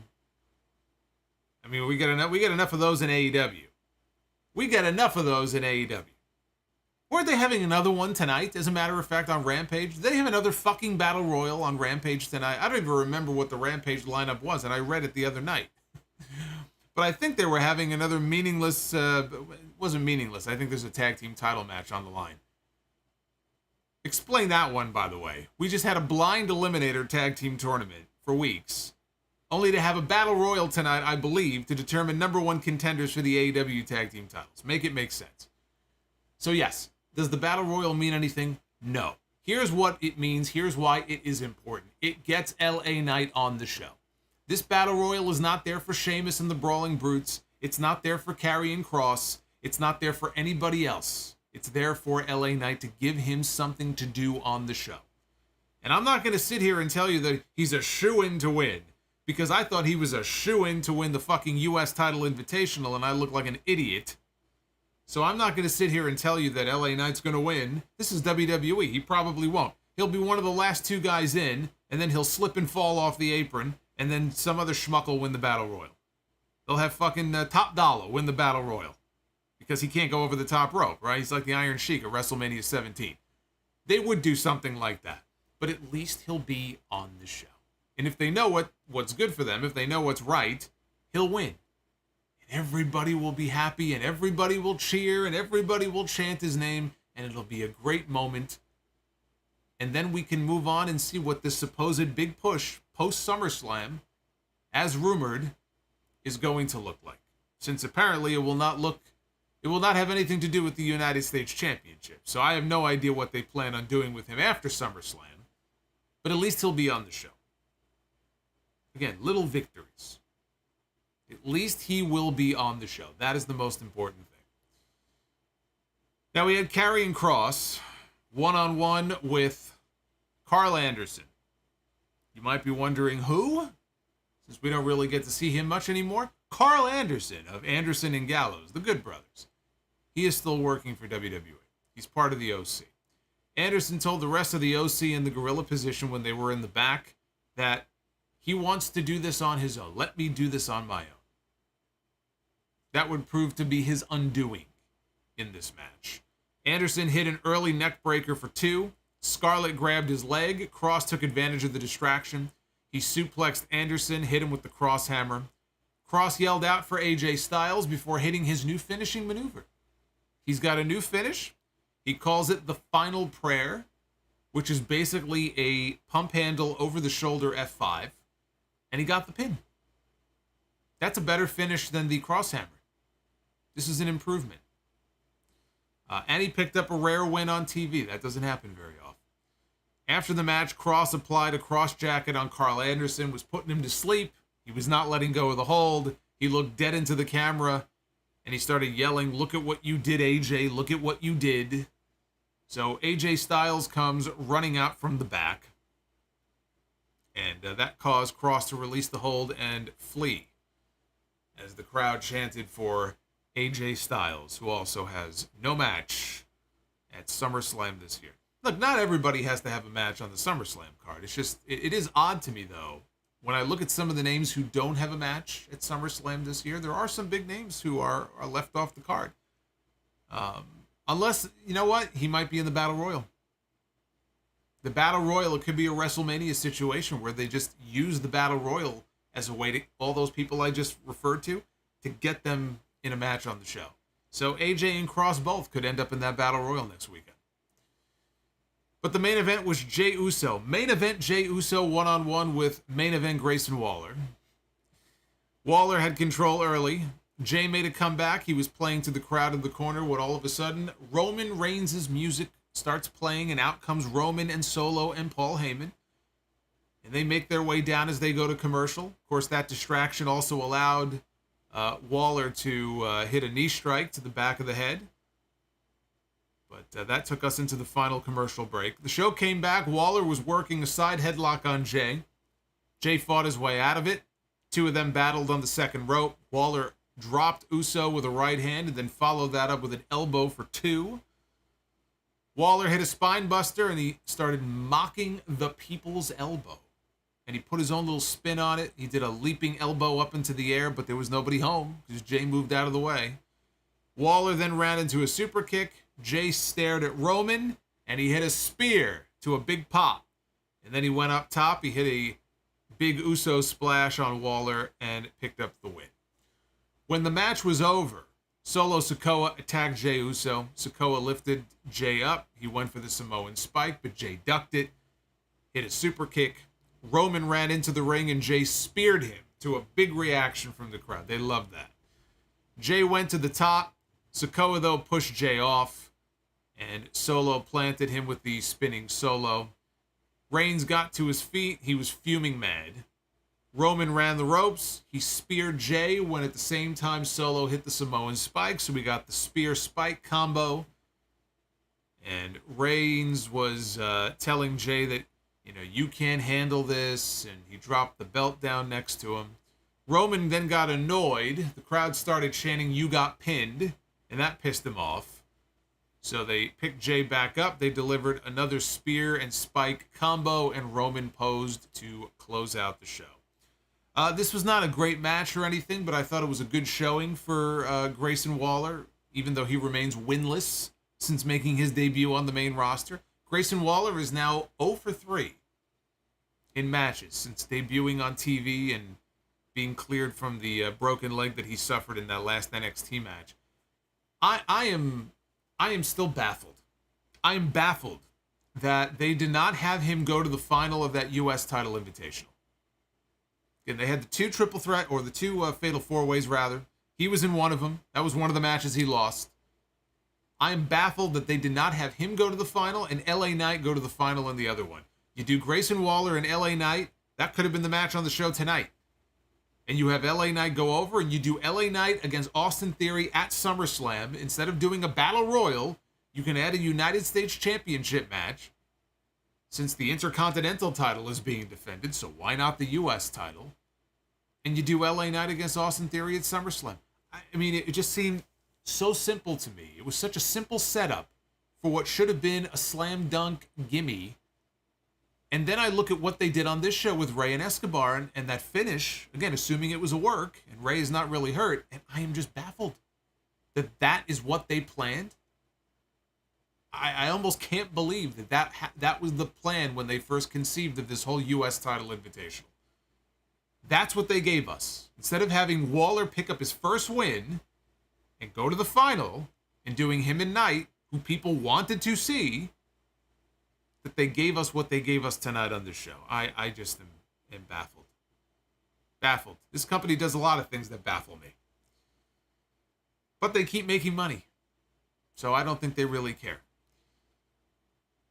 I mean, we get enough of those in AEW. We get enough of those in AEW. Weren't they having another one tonight, as a matter of fact, on Rampage? Did they have another fucking battle royal on Rampage tonight? I don't even remember what the Rampage lineup was, and I read it the other night. But I think they were having another meaningless... it wasn't meaningless. I think there's a tag team title match on the line. Explain that one, by the way. We just had a blind eliminator tag team tournament for weeks, only to have a battle royal tonight, I believe, to determine number one contenders for the AEW tag team titles. Make it make sense. So yes, does the battle royal mean anything? No. Here's what it means. Here's why it is important. It gets LA Knight on the show. This battle royal is not there for Sheamus and the Brawling Brutes. It's not there for Karrion Kross. It's not there for anybody else. It's there for LA Knight to give him something to do on the show. And I'm not going to sit here and tell you that he's a shoo-in to win, because I thought he was a shoo-in to win the fucking US title Invitational, and I look like an idiot. So I'm not going to sit here and tell you that LA Knight's going to win. This is WWE. He probably won't. He'll be one of the last two guys in, and then he'll slip and fall off the apron, and then some other schmuck will win the Battle Royal. They'll have fucking Top Dollar win the Battle Royal, because he can't go over the top rope, right? He's like the Iron Sheik at WrestleMania 17. They would do something like that, but at least he'll be on the show. And if they know what's good for them, if they know what's right, he'll win. And everybody will be happy, and everybody will cheer, and everybody will chant his name, and it'll be a great moment. And then we can move on and see what this supposed big push post-SummerSlam, as rumored, is going to look like. Since apparently it will not have anything to do with the United States Championship. So I have no idea what they plan on doing with him after SummerSlam. But at least he'll be on the show. Again, little victories. At least he will be on the show. That is the most important thing. Now we had Karrion Kross one-on-one with Karl Anderson. You might be wondering who? Since we don't really get to see him much anymore. Karl Anderson of Anderson and Gallows, the Good Brothers. He is still working for WWE. He's part of the OC. Anderson told the rest of the OC in the gorilla position when they were in the back that he wants to do this on his own. Let me do this on my own. That would prove to be his undoing in this match. Anderson hit an early neck breaker for 2. Scarlett grabbed his leg. Kross took advantage of the distraction. He suplexed Anderson, hit him with the cross hammer. Kross yelled out for AJ Styles before hitting his new finishing maneuver. He's got a new finish. He calls it the Final Prayer, which is basically a pump handle over the shoulder F5. And he got the pin. That's a better finish than the cross hammer. This is an improvement. And he picked up a rare win on TV. That doesn't happen very often. After the match, Kross applied a cross jacket on Karl Anderson, was putting him to sleep. He was not letting go of the hold. He looked dead into the camera, and he started yelling, "Look at what you did, AJ. Look at what you did." So AJ Styles comes running out from the back, and that caused Kross to release the hold and flee, as the crowd chanted for AJ Styles, who also has no match at SummerSlam this year. Look, not everybody has to have a match on the SummerSlam card. It's just, it is odd to me, though, when I look at some of the names who don't have a match at SummerSlam this year. There are some big names who are left off the card. Unless, you know what? He might be in the Battle Royal. The Battle Royal, it could be a WrestleMania situation where they just use the Battle Royal as a way to, all those people I just referred to get them in a match on the show. So AJ and Kross both could end up in that Battle Royal next weekend. But But the main event was Jey Uso. Main event Jey Uso one-on-one with main event Grayson Waller. Waller had control early. Jey made a comeback. He was playing to the crowd in the corner when all of a sudden Roman Reigns' music starts playing, and out comes Roman and Solo and Paul Heyman. And they make their way down as they go to commercial. Of course, that distraction also allowed Waller to hit a knee strike to the back of the head. But that took us into the final commercial break. The show came back. Waller was working a side headlock on Jey. Jey fought his way out of it. Two of them battled on the second rope. Waller dropped Uso with a right hand and then followed that up with an elbow for two. Waller hit a spine buster and he started mocking the people's elbow. And he put his own little spin on it. He did a leaping elbow up into the air, but there was nobody home because Jey moved out of the way. Waller then ran into a super kick. Jey stared at Roman, and he hit a spear to a big pop. And then he went up top. He hit a big Uso splash on Waller and picked up the win. When the match was over, Solo Sikoa attacked Jey Uso. Sikoa lifted Jey up. He went for the Samoan spike, but Jey ducked it, hit a super kick. Roman ran into the ring, and Jey speared him to a big reaction from the crowd. They loved that. Jey went to the top. Sikoa, though, pushed Jey off, and Solo planted him with the spinning solo. Reigns got to his feet. He was fuming mad. Roman ran the ropes. He speared Jey when at the same time Solo hit the Samoan spike, so we got the spear spike combo. And Reigns was telling Jey that, you can't handle this, and he dropped the belt down next to him. Roman then got annoyed. The crowd started chanting, "You got pinned," and that pissed him off. So they picked Jey back up. They delivered another spear and spike combo, and Roman posed to close out the show. This was not a great match or anything, but I thought it was a good showing for Grayson Waller, even though he remains winless since making his debut on the main roster. Grayson Waller is now 0 for 3 in matches since debuting on TV and being cleared from the broken leg that he suffered in that last NXT match. I am still baffled. I am baffled that they did not have him go to the final of that U.S. title invitational. Again, they had the two triple threat, or the two fatal four-ways, rather. He was in one of them. That was one of the matches he lost. I am baffled that they did not have him go to the final and LA Knight go to the final in the other one. You do Grayson Waller and LA Knight, that could have been the match on the show tonight. And you have LA Knight go over, and you do LA Knight against Austin Theory at SummerSlam. Instead of doing a Battle Royal, you can add a United States Championship match, since the Intercontinental title is being defended, so why not the U.S. title? And you do LA Knight against Austin Theory at SummerSlam. I mean, it just seemed so simple to me. It was such a simple setup for what should have been a slam dunk gimme. And then I look at what they did on this show with Rey and Escobar, and that finish, again, assuming it was a work, and Rey is not really hurt, and I am just baffled that is what they planned. I almost can't believe that was the plan when they first conceived of this whole U.S. title invitational. That's what they gave us. Instead of having Waller pick up his first win and go to the final, and doing him and Knight, who people wanted to see, that they gave us what they gave us tonight on this show. I just am baffled. Baffled. This company does a lot of things that baffle me. But they keep making money. So I don't think they really care.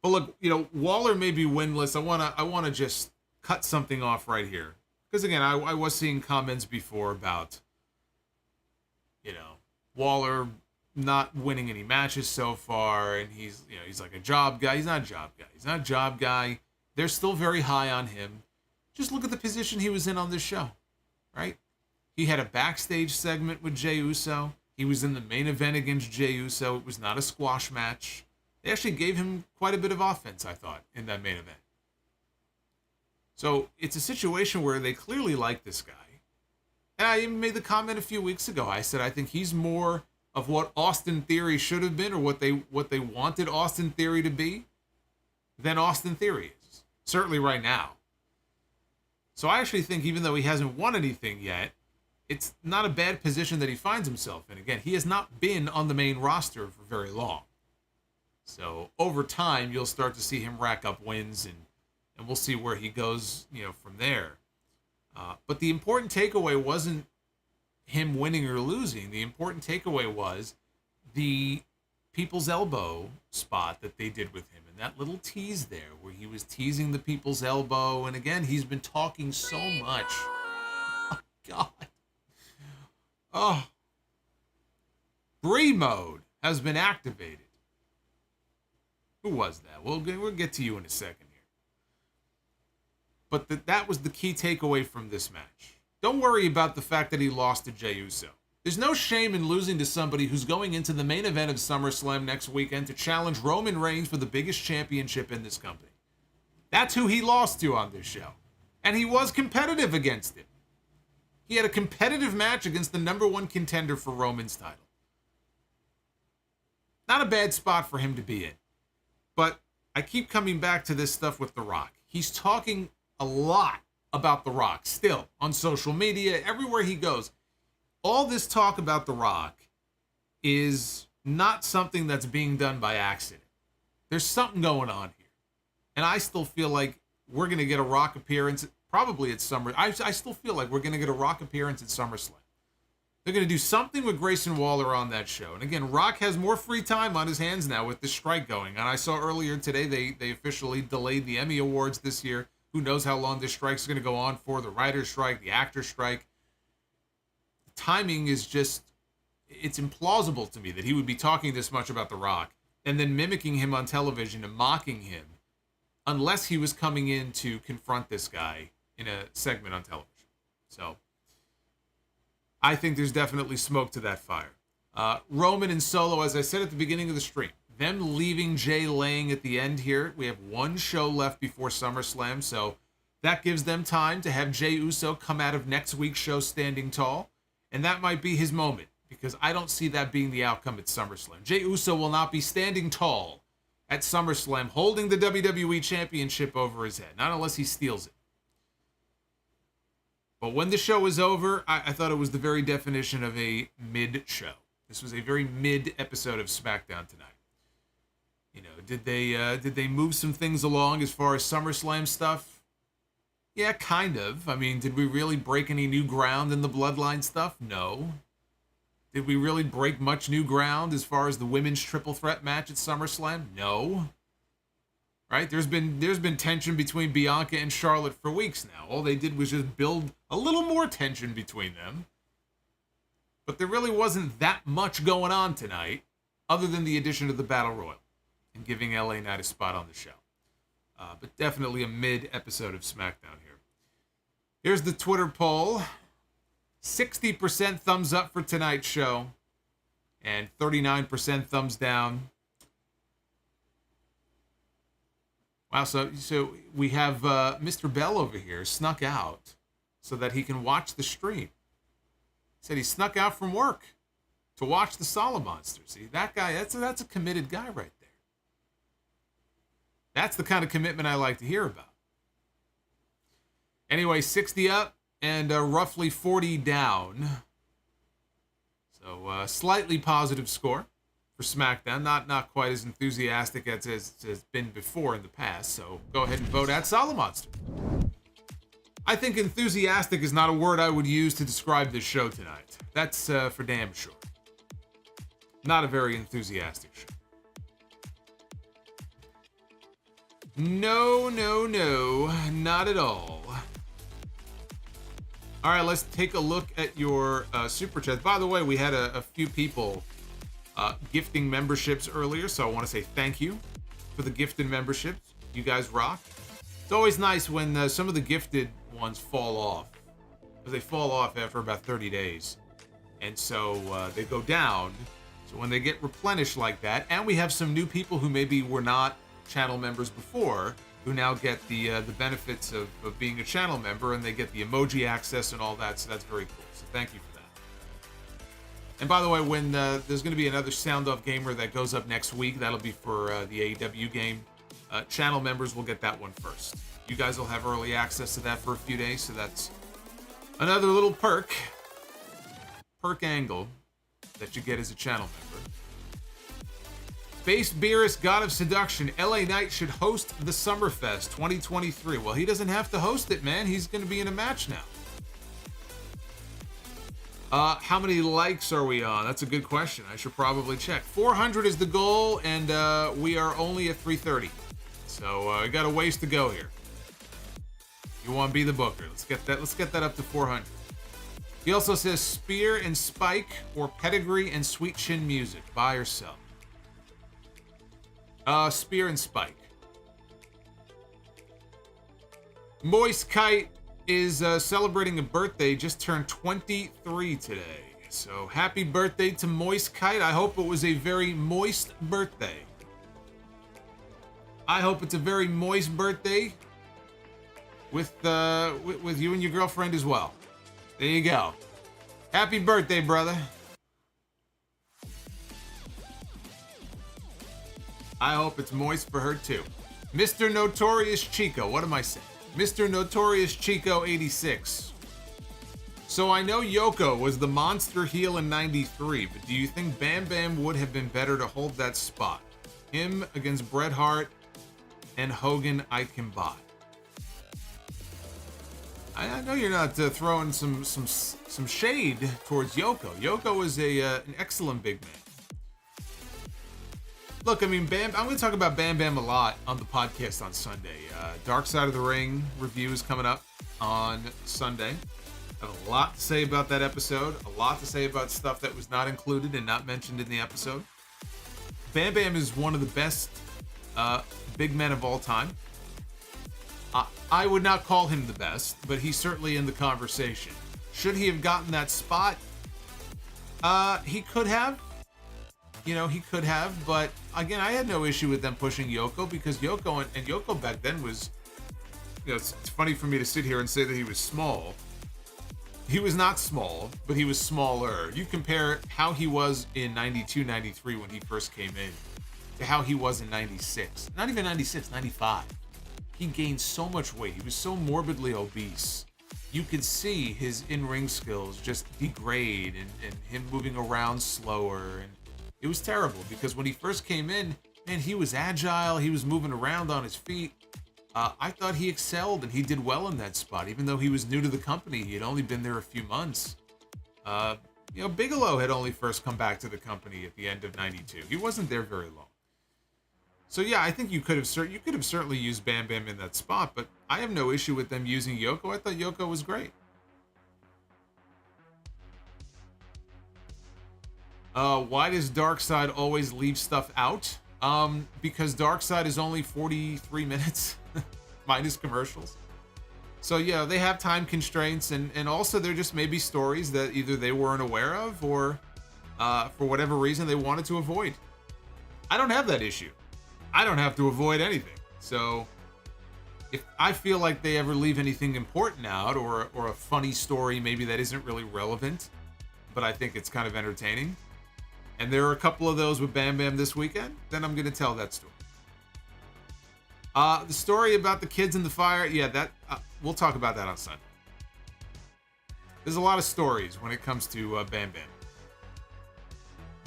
But look, Waller may be winless. I wanna just cut something off right here. Because again, I was seeing comments before about, Waller not winning any matches so far, and he's like a job guy. He's not a job guy. He's not a job guy. They're still very high on him. Just look at the position he was in on this show, right? He had a backstage segment with Jey Uso. He was in the main event against Jey Uso. It was not a squash match. They actually gave him quite a bit of offense, I thought, in that main event. So it's a situation where they clearly like this guy. And I even made the comment a few weeks ago. I said I think he's more of what Austin Theory should have been, or what they wanted Austin Theory to be, than Austin Theory is. Certainly right now. So I actually think, even though he hasn't won anything yet, it's not a bad position that he finds himself in. Again, he has not been on the main roster for very long. So over time, you'll start to see him rack up wins, and we'll see where he goes, from there. But the important takeaway wasn't him winning or losing. The important takeaway was the people's elbow spot that they did with him, and that little tease there where he was teasing the people's elbow. And again, he's been talking so much. Oh, God. Oh. Brie mode has been activated. Who was that? We'll get to you in a second here. But that was the key takeaway from this match. Don't worry about the fact that he lost to Jey Uso. There's no shame in losing to somebody who's going into the main event of SummerSlam next weekend to challenge Roman Reigns for the biggest championship in this company. That's who he lost to on this show. And he was competitive against him. He had a competitive match against the number one contender for Roman's title. Not a bad spot for him to be in. But I keep coming back to this stuff with The Rock. He's talking a lot about The Rock still on social media, everywhere he goes. All this talk about The Rock is not something that's being done by accident. There's something going on here. And I still feel like we're going to get a Rock appearance probably at I still feel like we're going to get a Rock appearance at SummerSlam. They're going to do something with Grayson Waller on that show. And again, Rock has more free time on his hands now with the strike going. And I saw earlier today they officially delayed the Emmy Awards this year. Who knows how long this strike's going to go on for? The writer's strike, the actor's strike. The timing is just, it's implausible to me that he would be talking this much about The Rock and then mimicking him on television and mocking him unless he was coming in to confront this guy in a segment on television. So I think there's definitely smoke to that fire. Roman and Solo, as I said at the beginning of the stream, them leaving Jay laying at the end here. We have one show left before SummerSlam, so that gives them time to have Jey Uso come out of next week's show standing tall, and that might be his moment, because I don't see that being the outcome at SummerSlam. Jey Uso will not be standing tall at SummerSlam holding the WWE Championship over his head, not unless he steals it. But when the show was over, I thought it was the very definition of a mid-show. This was a very mid-episode of SmackDown tonight. Did they move some things along as far as SummerSlam stuff? Yeah, kind of. I mean, did we really break any new ground in the bloodline stuff? No. Did we really break much new ground as far as the women's triple threat match at SummerSlam? No. Right? There's been tension between Bianca and Charlotte for weeks now. All they did was just build a little more tension between them. But there really wasn't that much going on tonight, other than the addition of the Battle Royal and giving LA Knight a spot on the show. But definitely a mid-episode of SmackDown here. Here's the Twitter poll. 60% thumbs up for tonight's show, and 39% thumbs down. Wow, so we have Mr. Bell over here snuck out so that he can watch the stream. He said he snuck out from work to watch the Solomonster. See, that guy, that's a committed guy right there. That's the kind of commitment I like to hear about. Anyway, 60 up and roughly 40 down. So slightly positive score for SmackDown. Not quite as enthusiastic as has been before in the past. So go ahead and vote at Solomonster. I think enthusiastic is not a word I would use to describe this show tonight. That's for damn sure. Not a very enthusiastic show. No, not at all. All right, let's take a look at your Super Chats. By the way, we had a few people gifting memberships earlier, so I want to say thank you for the gifted memberships. You guys rock. It's always nice when some of the gifted ones fall off, because they fall off after about 30 days. And so they go down. So when they get replenished like that, and we have some new people who maybe were not channel members before, who now get the benefits of being a channel member, and they get the emoji access and all that, so that's very cool. So thank you for that. And by the way, when there's going to be another Sound Off Gamer that goes up next week, that'll be for the AEW game. Channel members will get that one first. You guys will have early access to that for a few days, so that's another little perk angle that you get as a channel member. Base Beerus, God of Seduction, LA Knight should host the Summerfest 2023. Well, he doesn't have to host it, man. He's going to be in a match now. How many likes are we on? That's a good question. I should probably check. 400 is the goal, and we are only at 330. So we got a ways to go here. You want to be the booker? Let's get that up to 400. He also says Spear and Spike or Pedigree and Sweet Chin Music. Buy or sell? Spear and Spike. Moist Kite is celebrating a birthday. Just turned 23 today. So happy birthday to Moist Kite. I hope it was a very moist birthday. I hope it's a very moist birthday with you and your girlfriend as well. There you go. Happy birthday, brother. I hope it's moist for her too. Mr. Notorious Chico. What am I saying? Mr. Notorious Chico 86. So I know Yoko was the monster heel in 93, but do you think Bam Bam would have been better to hold that spot? Him against Bret Hart and Hogan, I can buy. I know you're not throwing some shade towards Yoko. Yoko is an excellent big man. Look, I mean, I'm going to talk about Bam Bam a lot on the podcast on Sunday. Dark Side of the Ring review is coming up on Sunday. I have a lot to say about that episode. A lot to say about stuff that was not included and not mentioned in the episode. Bam Bam is one of the best big men of all time. I would not call him the best, but he's certainly in the conversation. Should he have gotten that spot? He could have. You know, he could have, but again, I had no issue with them pushing Yoko because Yoko and Yoko back then was, you know, it's funny for me to sit here and say that he was small. He was not small, but he was smaller. You compare how he was in 92, 93 when he first came in to how he was in 96. Not even 96, 95. He gained so much weight. He was so morbidly obese. You could see his in-ring skills just degrade and him moving around slower. And it was terrible because when he first came in, man, he was agile. He was moving around on his feet. I thought he excelled and he did well in that spot, even though he was new to the company. He had only been there a few months. You know, Bigelow had only first come back to the company at the end of 92. He wasn't there very long. So yeah, I think you could have certainly used Bam Bam in that spot, but I have no issue with them using Yoko. I thought Yoko was great. Why does Darkseid always leave stuff out? Because Darkseid is only 43 minutes, minus commercials. So yeah, they have time constraints, and also there just may be stories that either they weren't aware of or for whatever reason they wanted to avoid. I don't have that issue. I don't have to avoid anything. So if I feel like they ever leave anything important out or a funny story maybe that isn't really relevant, but I think it's kind of entertaining, and there are a couple of those with Bam Bam this weekend, then I'm going to tell that story. The story about the kids in the fire, yeah, that we'll talk about that on Sunday. There's a lot of stories when it comes to Bam Bam.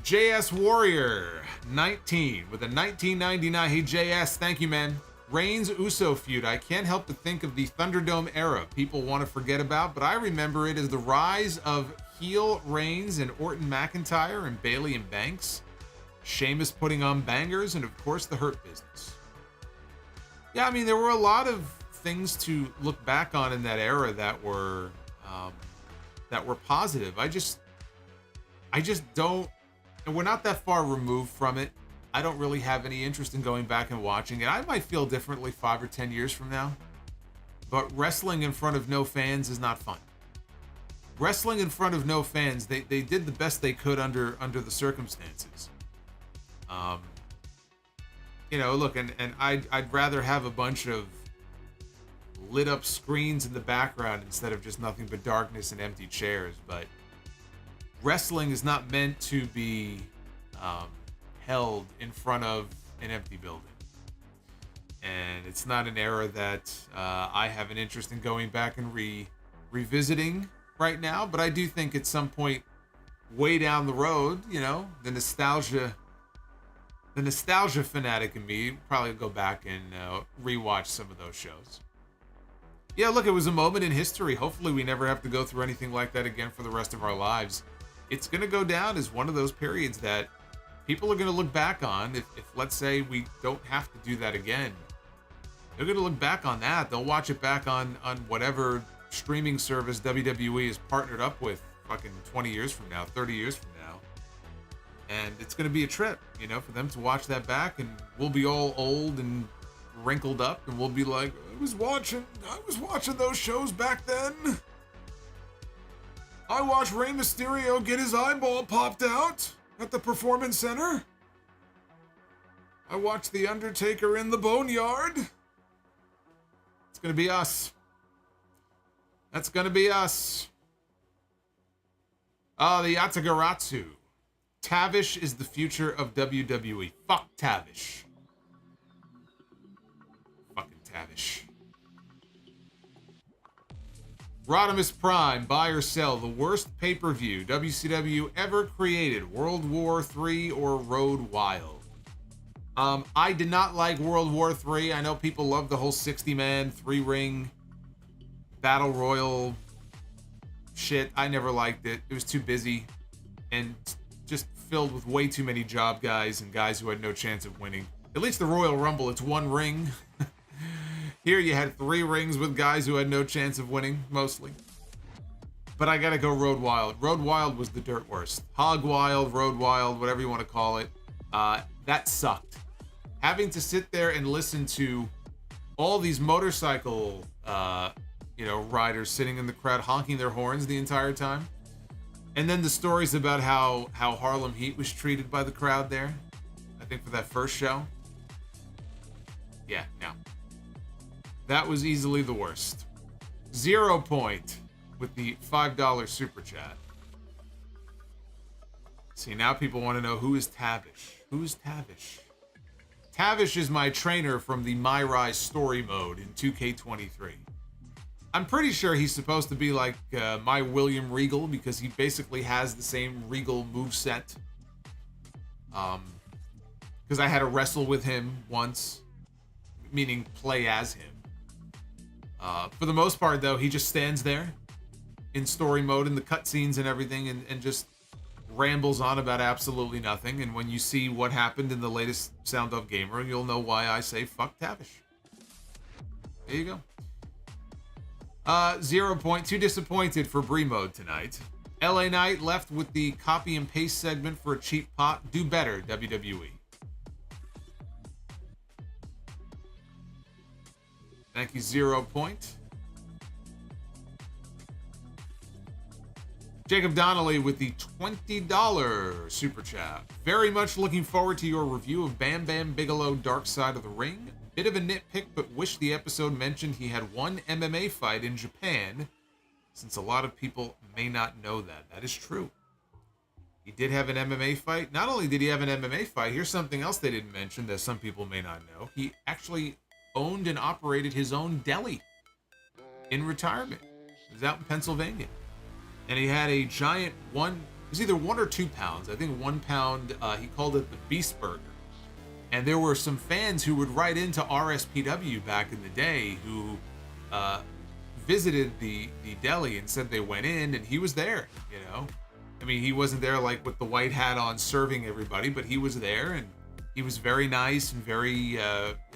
JS Warrior 19 with a 1999. Hey JS, thank you, man. Reigns Uso feud. I can't help but think of the Thunderdome era people want to forget about, but I remember it as the rise of heel Reigns and Orton McIntyre and Bayley and Banks, Sheamus putting on bangers, and of course the Hurt Business. Yeah, I mean, there were a lot of things to look back on in that era that were positive. I just don't, and we're not that far removed from it. I don't really have any interest in going back and watching it. I might feel differently 5 or 10 years from now, but wrestling in front of no fans is not fun. Wrestling in front of no fans, they did the best they could under the circumstances. You know, look, and I'd rather have a bunch of lit up screens in the background instead of just nothing but darkness and empty chairs. But wrestling is not meant to be held in front of an empty building. And it's not an era that I have an interest in going back and revisiting right now. But I do think at some point way down the road, you know, the nostalgia The nostalgia fanatic in me probably go back and rewatch some of those shows. Yeah, look, it was a moment in history. Hopefully we never have to go through anything like that again for the rest of our lives. It's going to go down as one of those periods that people are going to look back on if let's say, we don't have to do that again. They're going to look back on that. They'll watch it back on whatever streaming service WWE is partnered up with fucking 20 years from now, 30 years from now. And it's going to be a trip, you know, for them to watch that back, and we'll be all old and wrinkled up, and we'll be like, I was watching those shows back then. I watched Rey Mysterio get his eyeball popped out at the Performance Center. I watched The Undertaker in the Boneyard. It's going to be us. That's going to be us. The Yatagaratsu. Tavish is the future of WWE. Fuck Tavish. Fucking Tavish. Rodimus Prime, buy or sell. The worst pay-per-view WCW ever created. World War III or Road Wild? I did not like World War III. I know people love the whole 60-man, 3-ring, battle royal shit. I never liked it. It was too busy and just filled with way too many job guys and guys who had no chance of winning. At least the Royal Rumble, it's one ring. Here you had 3 rings with guys who had no chance of winning, mostly. But I gotta go Road Wild. Road Wild was the dirt worst. Hog Wild, Road Wild, whatever you want to call it. That sucked. Having to sit there and listen to all these motorcycle, riders sitting in the crowd honking their horns the entire time. And then the stories about how Harlem Heat was treated by the crowd there. I think for that first show. Yeah, no. That was easily the worst. 0 Point with the $5 super chat. See, now people want to know, who is Tavish? Who's Tavish? Tavish is my trainer from the My Rise story mode in 2K23. I'm pretty sure he's supposed to be like my William Regal, because he basically has the same Regal moveset. Because I had to wrestle with him once, meaning play as him. For the most part, though, he just stands there in story mode in the cutscenes and everything, and just rambles on about absolutely nothing. And when you see what happened in the latest Sound Of Gamer, you'll know why I say fuck Tavish. There you go. 0 Point. Too disappointed for Brie mode tonight. LA Knight left with the copy and paste segment for a cheap pot. Do better, WWE. Thank you, 0 Point. Jacob Donnelly with the $20 super chat. Very much looking forward to your review of Bam Bam Bigelow Dark Side of the Ring. Bit of a nitpick, but wish the episode mentioned he had one MMA fight in Japan, since a lot of people may not know that. That is true. He did have an MMA fight. Not only did he have an MMA fight, here's something else they didn't mention that some people may not know. He actually owned and operated his own deli in retirement. It was out in Pennsylvania. And he had a giant it was either 1 or 2 pounds. I think 1 pound, he called it the Beast Burger. And there were some fans who would write into RSPW back in the day who visited the deli and said they went in and he was there, you know. I mean, he wasn't there like with the white hat on serving everybody, but he was there and he was very nice and very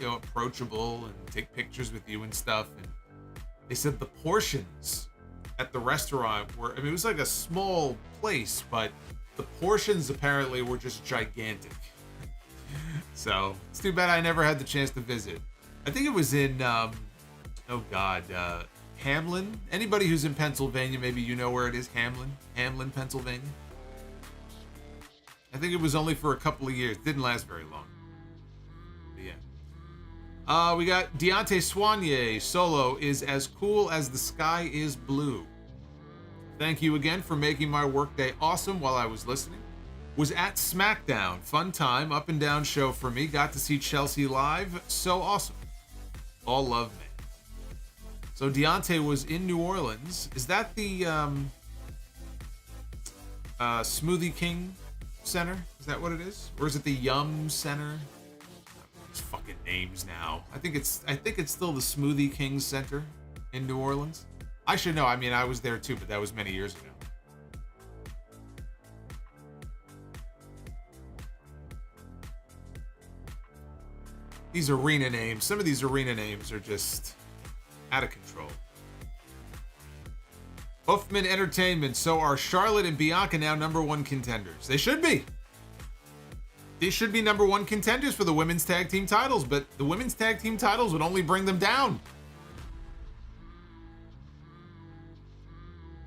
approachable and take pictures with you and stuff. And they said the portions at the restaurant were, I mean, it was like a small place, but the portions apparently were just gigantic. So it's too bad I never had the chance to visit. I think it was in, Hamlin. Anybody who's in Pennsylvania, maybe you know where it is, Hamlin, Pennsylvania. I think it was only for a couple of years. Didn't last very long. But yeah. We got Deontay Soigné. Solo is as cool as the sky is blue. Thank you again for making my workday awesome while I was listening. Was at Smackdown. Fun time, up and down show for me. Got to see Chelsea live. So awesome. All love, man. So Deontay was in New Orleans. Is that the Smoothie King Center? Is that what it is? Or is it the Yum Center? These fucking names now. I think it's still the Smoothie King Center in New Orleans. I should know. I mean, I was there too, but that was many years ago. These arena names, some of these arena names are just out of control. Hoffman Entertainment. So are Charlotte and Bianca now #1 contenders? They should be. They should be #1 contenders for the women's tag team titles, but the women's tag team titles would only bring them down.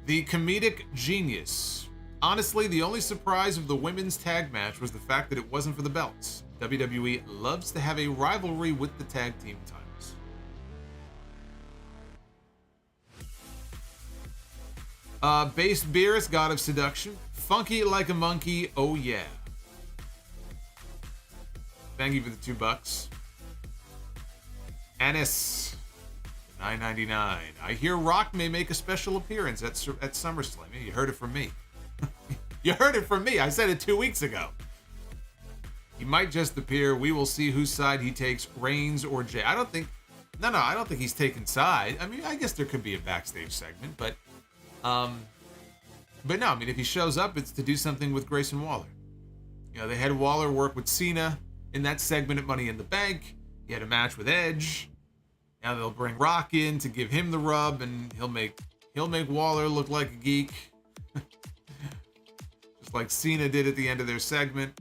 The comedic genius. Honestly, the only surprise of the women's tag match was the fact that it wasn't for the belts. WWE loves to have a rivalry with the tag team titles. Base Beerus, God of Seduction. Funky like a monkey, oh yeah. Thank you for the $2. Anis, $9.99. I hear Rock may make a special appearance at SummerSlam. You heard it from me. You heard it from me. I said it 2 weeks ago. He might just appear. We will see whose side he takes, Reigns or Jay. I don't think he's taking side. I mean, I guess there could be a backstage segment, but no, I mean, if he shows up, it's to do something with Grayson Waller. You know, they had Waller work with Cena in that segment at Money in the Bank. He had a match with Edge. Now they'll bring Rock in to give him the rub, and he'll make Waller look like a geek, just like Cena did at the end of their segment.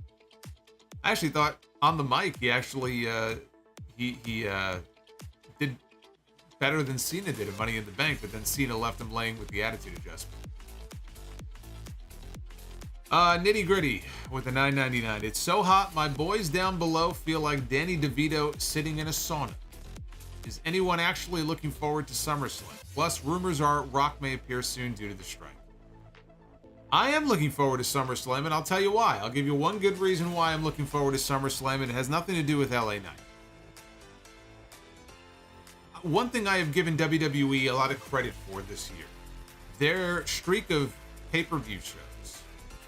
I actually thought on the mic he actually he did better than Cena did at Money in the Bank, but then Cena left him laying with the attitude adjustment. Nitty Gritty with the $9.99. It's so hot, my boys down below feel like Danny DeVito sitting in a sauna. Is anyone actually looking forward to SummerSlam? Plus, rumors are Rock may appear soon due to the strike. I am looking forward to SummerSlam, and I'll tell you why. I'll give you one good reason why I'm looking forward to SummerSlam, and it has nothing to do with LA Knight. One thing I have given WWE a lot of credit for this year, their streak of pay-per-view shows.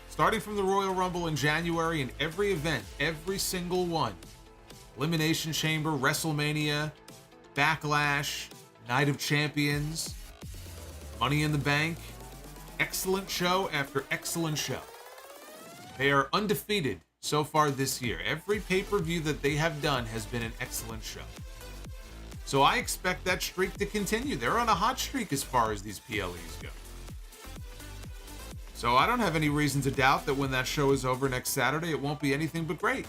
Starting from the Royal Rumble in January, and every event, every single one. Elimination Chamber, WrestleMania, Backlash, Night of Champions, Money in the Bank. Excellent show after excellent show. They are undefeated so far this year. Every pay-per-view that they have done has been an excellent show. So I expect that streak to continue. They're on a hot streak as far as these PLEs go. So I don't have any reason to doubt that when that show is over next Saturday, it won't be anything but great.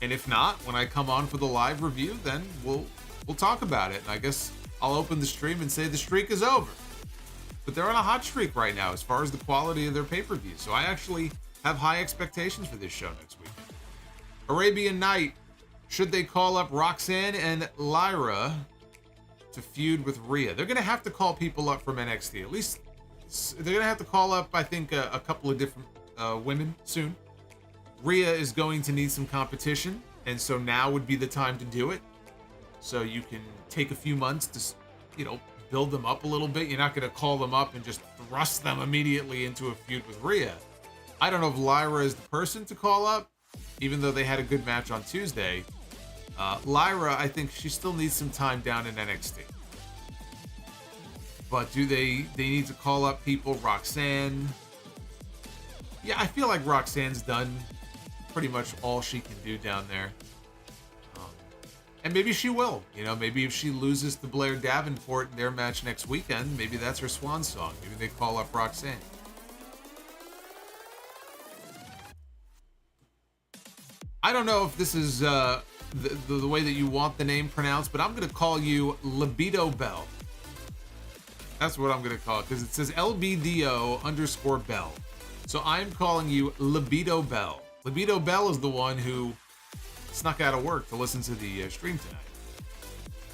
And if not, when I come on for the live review, then we'll talk about it. And I guess I'll open the stream and say the streak is over. But they're on a hot streak right now as far as the quality of their pay-per-views. So I actually have high expectations for this show next week. Arabian Night. Should they call up Roxanne and Lyra to feud with Rhea? They're going to have to call people up from NXT. At least they're going to have to call up, I think, a couple of different women soon. Rhea is going to need some competition, and so now would be the time to do it. So you can take a few months to, build them up a little bit. You're not going to call them up and just thrust them immediately into a feud with Rhea. I don't know if Lyra is the person to call up, even though they had a good match on Tuesday. Lyra, I think she still needs some time down in NXT. But do they need to call up people? Roxanne? Yeah, I feel like Roxanne's done pretty much all she can do down there. And maybe she will. Maybe if she loses to Blair Davenport in their match next weekend, maybe that's her swan song. Maybe they call up Roxanne. I don't know if this is the way that you want the name pronounced, but I'm going to call you Libido Bell. That's what I'm going to call it, because it says LBDO_Bell. So I'm calling you Libido Bell. Libido Bell is the one who snuck out of work to listen to the stream tonight.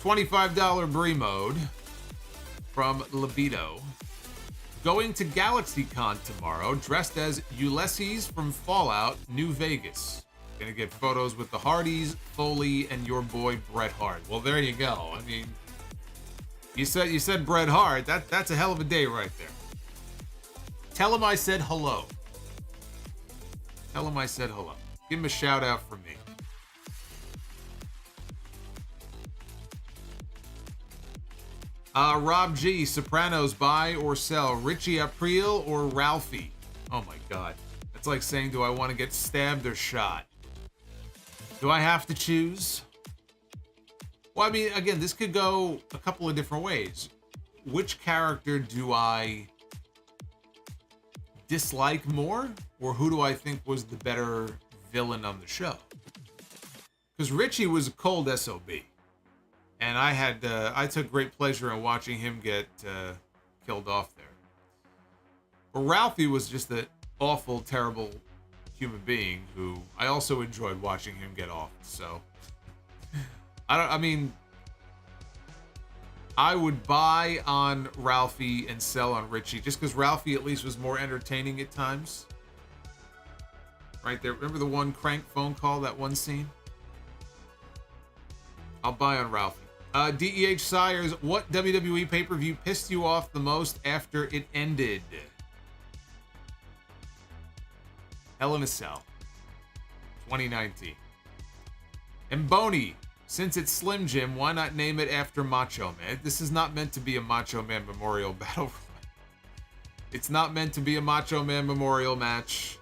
$25 Brie mode from Libido. Going to GalaxyCon tomorrow, dressed as Ulysses from Fallout, New Vegas. Gonna get photos with the Hardys, Foley, and your boy Bret Hart. Well, there you go. I mean, you said Bret Hart. That's a hell of a day right there. Tell him I said hello. Tell him I said hello. Give him a shout out from me. Rob G, Sopranos, buy or sell? Richie Aprile or Ralphie? Oh my God. That's like saying, do I want to get stabbed or shot? Do I have to choose? Well, I mean, again, this could go a couple of different ways. Which character do I dislike more? Or who do I think was the better villain on the show? Because Richie was a cold SOB. And I took great pleasure in watching him get killed off there. But Ralphie was just an awful, terrible human being who I also enjoyed watching him get off. So, I would buy on Ralphie and sell on Richie, just because Ralphie at least was more entertaining at times. Right there. Remember the one crank phone call, that one scene? I'll buy on Ralphie. DEH Sires, what WWE pay-per-view pissed you off the most after it ended? Hell in a Cell. 2019. And Boney, since it's Slim Jim, why not name it after Macho Man? This is not meant to be a Macho Man Memorial Battle Royal. It's not meant to be a Macho Man Memorial match.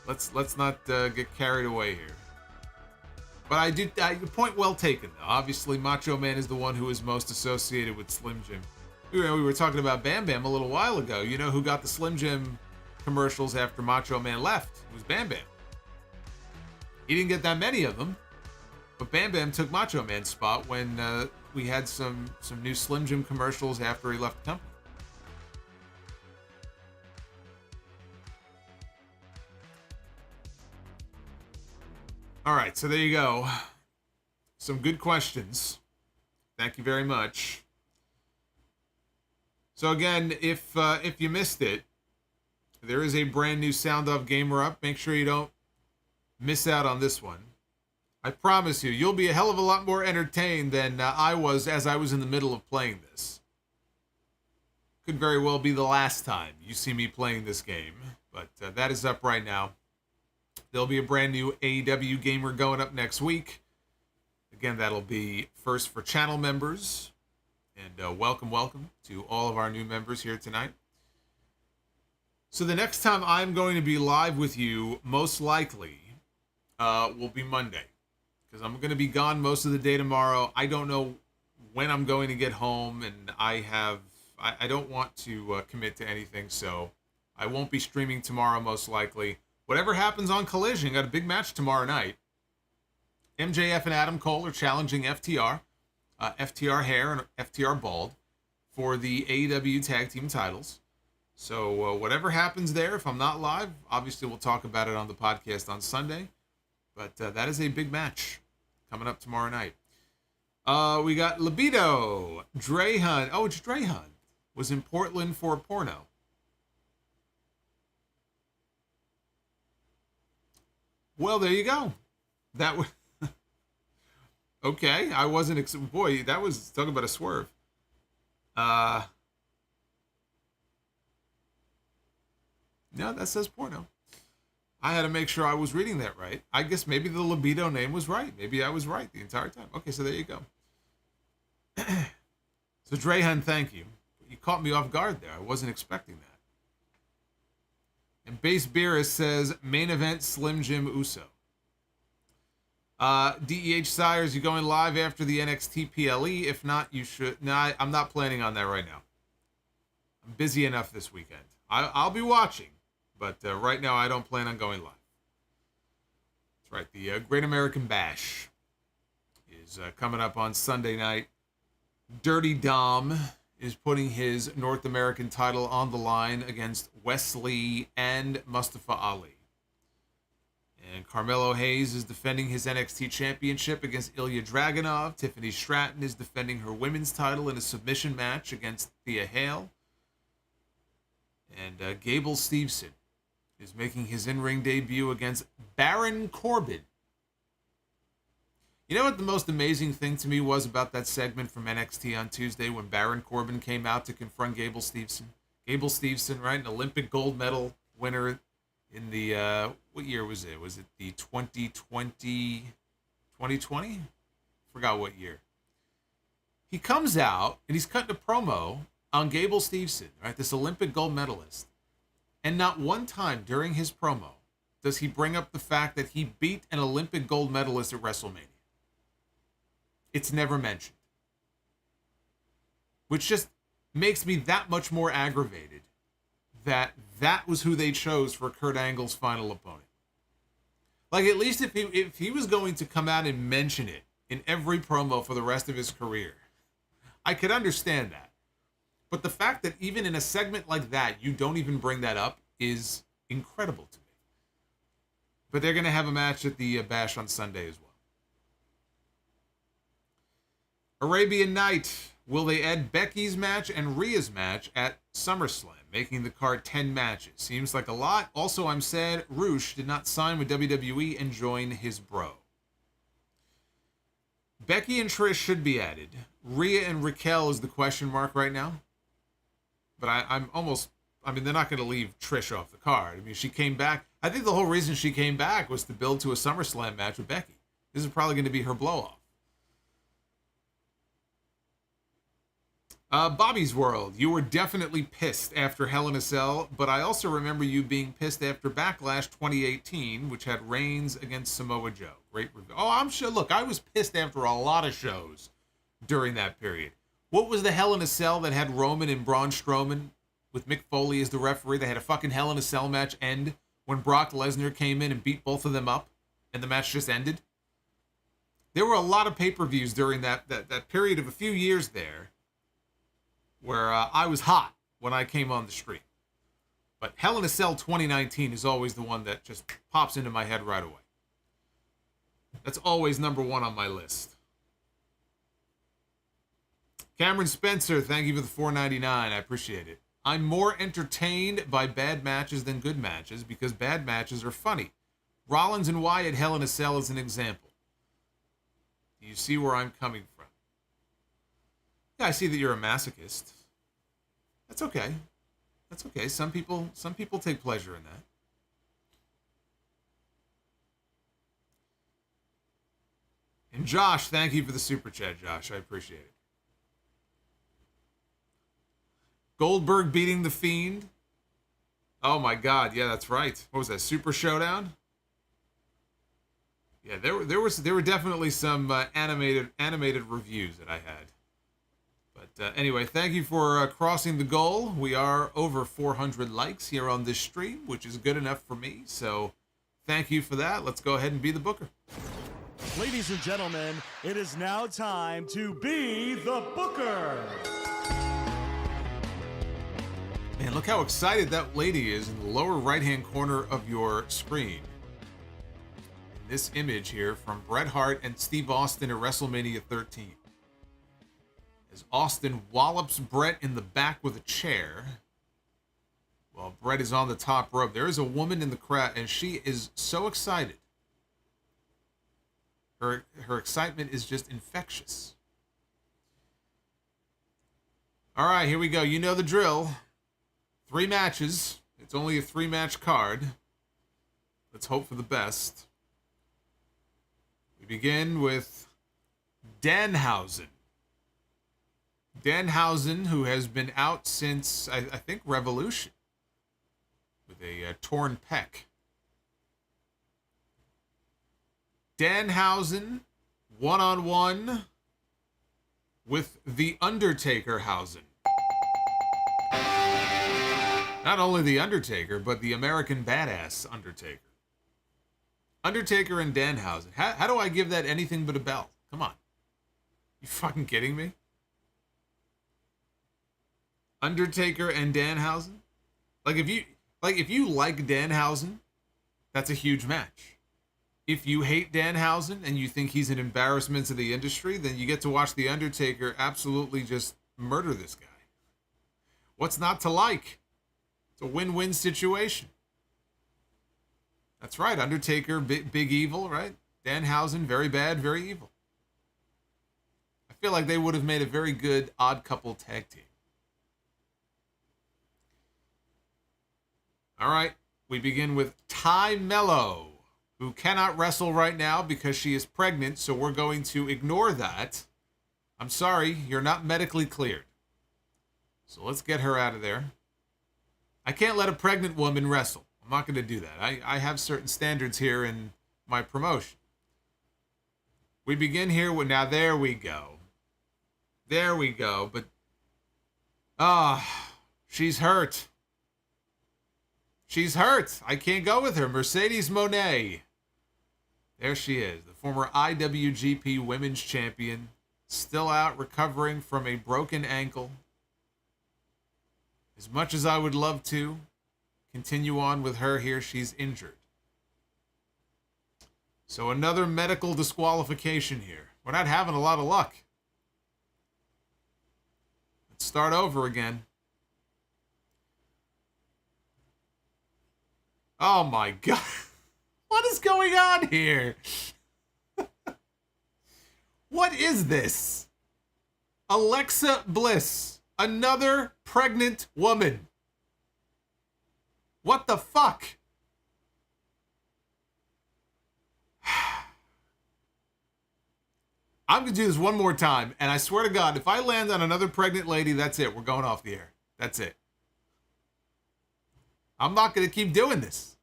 Let's not get carried away here. But your point well taken, though. Obviously, Macho Man is the one who is most associated with Slim Jim. We were talking about Bam Bam a little while ago. You know who got the Slim Jim commercials after Macho Man left? It was Bam Bam. He didn't get that many of them, but Bam Bam took Macho Man's spot when we had some new Slim Jim commercials after he left the company. All right, so there you go. Some good questions. Thank you very much. So again, if you missed it, there is a brand new Sound Off Gamer up. Make sure you don't miss out on this one. I promise you, you'll be a hell of a lot more entertained than I was as I was in the middle of playing this. Could very well be the last time you see me playing this game, but that is up right now. There'll be a brand new AEW Gamer going up next week. Again, that'll be first for channel members. And welcome to all of our new members here tonight. So the next time I'm going to be live with you, most likely, will be Monday. Because I'm going to be gone most of the day tomorrow. I don't know when I'm going to get home, and I don't want to commit to anything, so I won't be streaming tomorrow most likely. Whatever happens on Collision, got a big match tomorrow night. MJF and Adam Cole are challenging FTR, FTR Hair and FTR Bald, for the AEW Tag Team titles. So whatever happens there, if I'm not live, obviously we'll talk about it on the podcast on Sunday. But that is a big match coming up tomorrow night. We got Libido, Drehan. Oh, it's Drehan. Was in Portland for a porno. Well, there you go. That was okay. I wasn't. Boy, that was talking about a swerve. No, that says porno. I had to make sure I was reading that right. I guess maybe the Libido name was right. Maybe I was right the entire time. Okay, so there you go. So Drehan, thank you. You caught me off guard there. I wasn't expecting that. And Base Beerus says, main event Slim Jim Uso. DEH Sires, you going live after the NXT PLE? If not, you should. No, I'm not planning on that right now. I'm busy enough this weekend. I'll be watching, but right now I don't plan on going live. That's right. The Great American Bash is coming up on Sunday night. Dirty Dom is putting his North American title on the line against Wesley and Mustafa Ali. And Carmelo Hayes is defending his NXT championship against Ilya Dragunov. Tiffany Stratton is defending her women's title in a submission match against Thea Hale. And Gable Steveson is making his in-ring debut against Baron Corbin. You know what the most amazing thing to me was about that segment from NXT on Tuesday when Baron Corbin came out to confront Gable Steveson? Gable Steveson, right? An Olympic gold medal winner in the, what year was it? Was it the 2020? Forgot what year. He comes out and he's cutting a promo on Gable Steveson, right? This Olympic gold medalist. And not one time during his promo does he bring up the fact that he beat an Olympic gold medalist at WrestleMania. It's never mentioned. Which just makes me that much more aggravated that that was who they chose for Kurt Angle's final opponent. Like, at least if he was going to come out and mention it in every promo for the rest of his career, I could understand that. But the fact that even in a segment like that, you don't even bring that up is incredible to me. But they're going to have a match at the Bash on Sunday as well. Arabian Night. Will they add Becky's match and Rhea's match at SummerSlam, making the card 10 matches? Seems like a lot. Also, I'm sad Roosh did not sign with WWE and join his bro. Becky and Trish should be added. Rhea and Raquel is the question mark right now. But I'm almost... I mean, they're not going to leave Trish off the card. I mean, she came back. I think the whole reason she came back was to build to a SummerSlam match with Becky. This is probably going to be her blow-off. Bobby's World. You were definitely pissed after Hell in a Cell, but I also remember you being pissed after Backlash 2018, which had Reigns against Samoa Joe. Great review. Oh, I'm sure. Look, I was pissed after a lot of shows during that period. What was the Hell in a Cell that had Roman and Braun Strowman with Mick Foley as the referee? They had a fucking Hell in a Cell match end when Brock Lesnar came in and beat both of them up, and the match just ended. There were a lot of pay-per-views during that period of a few years there where I was hot when I came on the stream. But Hell in a Cell 2019 is always the one that just pops into my head right away. That's always number one on my list. Cameron Spencer, thank you for the $4.99. I appreciate it. I'm more entertained by bad matches than good matches because bad matches are funny. Rollins and Wyatt Hell in a Cell is an example. Do you see where I'm coming from? Yeah, I see that you're a masochist. That's okay. That's okay. Some people take pleasure in that. And Josh, thank you for the super chat, Josh. I appreciate it. Goldberg beating The Fiend. Oh my God, yeah, that's right. What was that, Super Showdown? Yeah, there were definitely some animated reviews that I had. But anyway, thank you for crossing the goal. We are over 400 likes here on this stream, which is good enough for me. So thank you for that. Let's go ahead and be the booker. Ladies and gentlemen, it is now time to be the booker. Man, look how excited that lady is in the lower right-hand corner of your screen. In this image here from Bret Hart and Steve Austin at WrestleMania 13. As Austin wallops Bret in the back with a chair, while Bret is on the top rope. There is a woman in the crowd, and she is so excited. Her excitement is just infectious. All right, here we go. You know the drill. 3 matches. It's only a 3-match card. Let's hope for the best. We begin with Danhausen. Danhausen, who has been out since, I think, Revolution, with a torn pec. Danhausen, one-on-one with the Undertaker Hausen. Not only the Undertaker, but the American Badass Undertaker. Undertaker and Danhausen. How do I give that anything but a bell? Come on. You fucking kidding me? Undertaker and Danhausen? Like if you like Danhausen, that's a huge match. If you hate Danhausen and you think he's an embarrassment to the industry, then you get to watch the Undertaker absolutely just murder this guy. What's not to like? It's a win-win situation. That's right, Undertaker, big evil, right? Danhausen, very bad, very evil. I feel like they would have made a very good odd couple tag team. All right, We begin with Ty Mello, who cannot wrestle right now because she is pregnant, so we're going to ignore that. I'm sorry, you're not medically cleared. So let's get her out of there. I can't let a pregnant woman wrestle. I'm not going to do that. I have certain standards here in my promotion. We begin here with, now there we go. There we go, but, she's hurt. She's hurt. I can't go with her. Mercedes Moné. There she is, the former IWGP Women's Champion, still out recovering from a broken ankle. As much as I would love to continue on with her here, she's injured. So another medical disqualification here. We're not having a lot of luck. Let's start over again. Oh my God. What is going on here? What is this? Alexa Bliss, another pregnant woman. What the fuck? I'm going to do this one more time, and I swear to God, if I land on another pregnant lady, that's it. We're going off the air. That's it. I'm not going to keep doing this.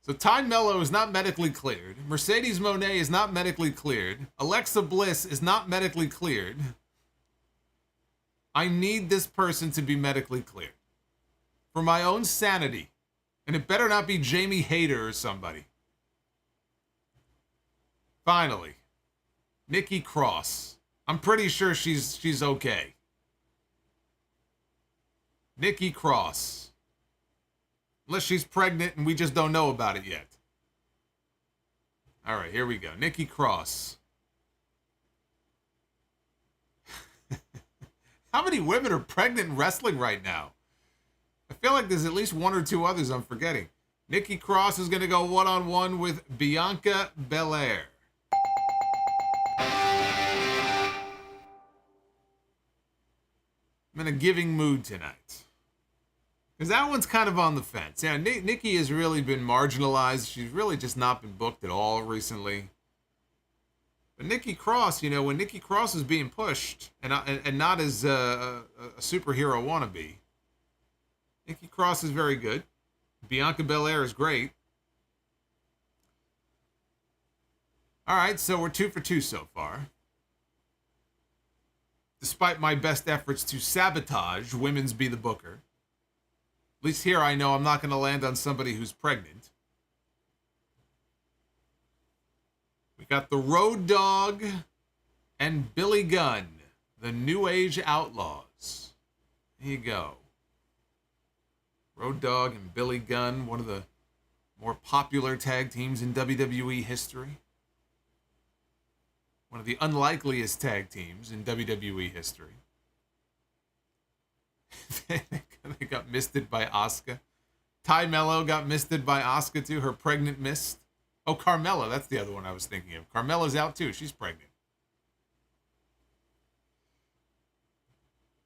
So Ty Mello is not medically cleared. Mercedes Moné is not medically cleared. Alexa Bliss is not medically cleared. I need this person to be medically cleared. For my own sanity. And it better not be Jamie Hayter or somebody. Finally, Nikki Kross. I'm pretty sure she's okay. Nikki Kross. Unless she's pregnant and we just don't know about it yet. All right, here we go. Nikki Kross. How many women are pregnant in wrestling right now? I feel like there's at least one or two others I'm forgetting. Nikki Kross is going to go one-on-one with Bianca Belair. I'm in a giving mood tonight. Because that one's kind of on the fence. Yeah, Nikki has really been marginalized. She's really just not been booked at all recently. But Nikki Kross, you know, when Nikki Kross is being pushed, and not as a superhero wannabe, Nikki Kross is very good. Bianca Belair is great. All right, so we're 2 for 2 so far. Despite my best efforts to sabotage Women's Be the Booker. At least here I know I'm not going to land on somebody who's pregnant. We got the Road Dogg and Billy Gunn, the New Age Outlaws. There you go. Road Dogg and Billy Gunn, one of the more popular tag teams in WWE history. One of the unlikeliest tag teams in WWE history. They got misted by Asuka. Ty Mello got misted by Asuka too, her pregnant mist. Oh, Carmella, that's the other one I was thinking of. Carmella's out too, she's pregnant.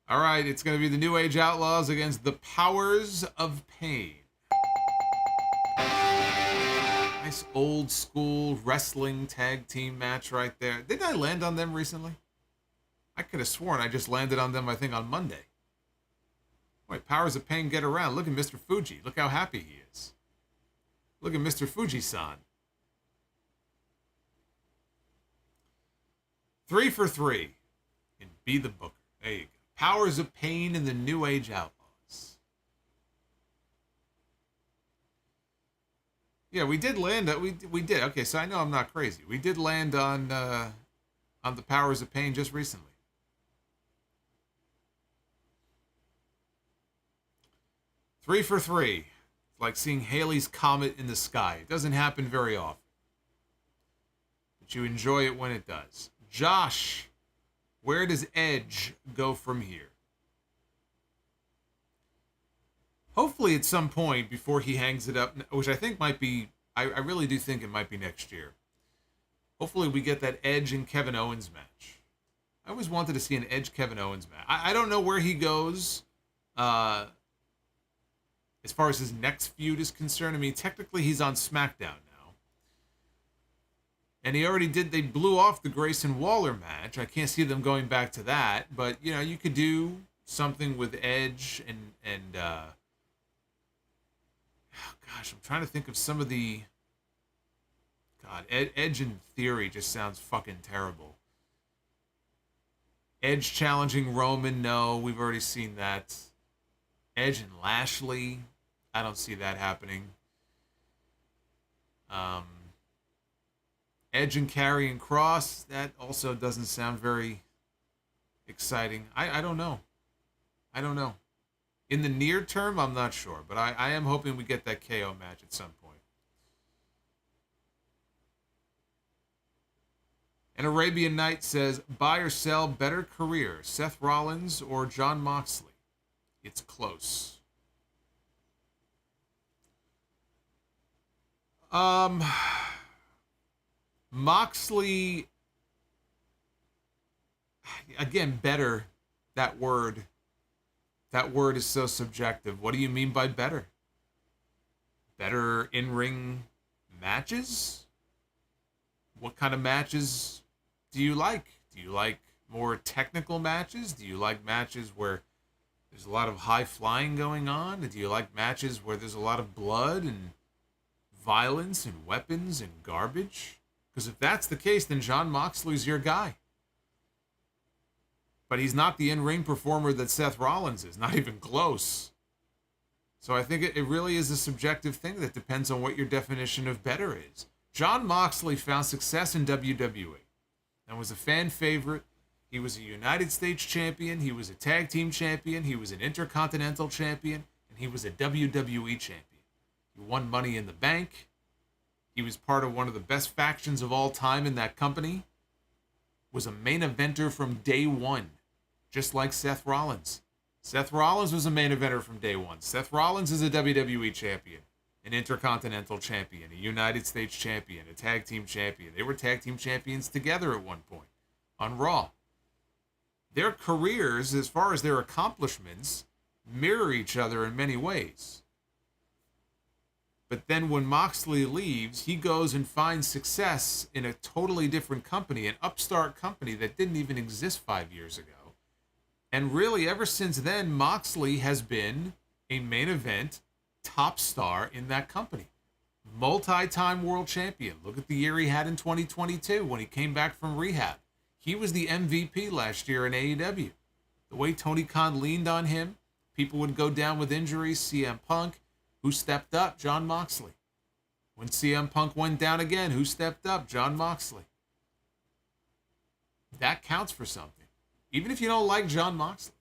All right, it's going to be the New Age Outlaws against the Powers of Pain. Nice old school wrestling tag team match right there. Didn't I land on them recently? I could have sworn I just landed on them, I think, on Monday. Wait, Powers of Pain get around. Look at Mr. Fuji. Look how happy he is. Look at Mr. Fuji-san. 3 for 3 in Be the Booker. There you go. Powers of Pain and the New Age Outlaws. Yeah, we did land. We did. Okay, so I know I'm not crazy. We did land on the Powers of Pain just recently. Three for 3. It's like seeing Halley's Comet in the sky. It doesn't happen very often. But you enjoy it when it does. Josh, where does Edge go from here? Hopefully at some point before he hangs it up, which I think might be, I really do think it might be next year. Hopefully we get that Edge and Kevin Owens match. I always wanted to see an Edge Kevin Owens match. I don't know where he goes as far as his next feud is concerned. I mean, technically he's on SmackDown now. And he already did, they blew off the Grayson Waller match. I can't see them going back to that. But, you know, you could do something with Edge and oh gosh, I'm trying to think of some of the, God, Edge in theory just sounds fucking terrible. Edge challenging Roman, no, we've already seen that. Edge and Lashley, I don't see that happening. Edge and Karrion Kross, that also doesn't sound very exciting. I don't know. I don't know. In the near term, I'm not sure, but I am hoping we get that KO match at some point. And Arabian Knight says, buy or sell, better career, Seth Rollins or Jon Moxley? It's close. Moxley, again, better, that word is so subjective. What do you mean by better? Better in-ring matches? What kind of matches do you like? Do you like more technical matches? Do you like matches where there's a lot of high flying going on? Do you like matches where there's a lot of blood and violence and weapons and garbage? Because if that's the case, then Jon Moxley's your guy. But he's not the in-ring performer that Seth Rollins is, not even close. So I think it really is a subjective thing that depends on what your definition of better is. Jon Moxley found success in WWE and was a fan favorite. He was a United States champion. He was a tag team champion. He was an intercontinental champion. And he was a WWE champion. He won Money in the Bank. He was part of one of the best factions of all time in that company. Was a main eventer from day one, just like Seth Rollins. Seth Rollins was a main eventer from day one. Seth Rollins is a WWE champion, an intercontinental champion, a United States champion, a tag team champion. They were tag team champions together at one point on Raw. Their careers, as far as their accomplishments, mirror each other in many ways. But then when Moxley leaves, he goes and finds success in a totally different company, an upstart company that didn't even exist 5 years ago. And really, ever since then, Moxley has been a main event top star in that company. Multi-time world champion. Look at the year he had in 2022 when he came back from rehab. He was the MVP last year in AEW. The way Tony Khan leaned on him, people would go down with injuries. CM Punk, who stepped up? Jon Moxley. When CM Punk went down again, who stepped up? Jon Moxley. That counts for something. Even if you don't like Jon Moxley,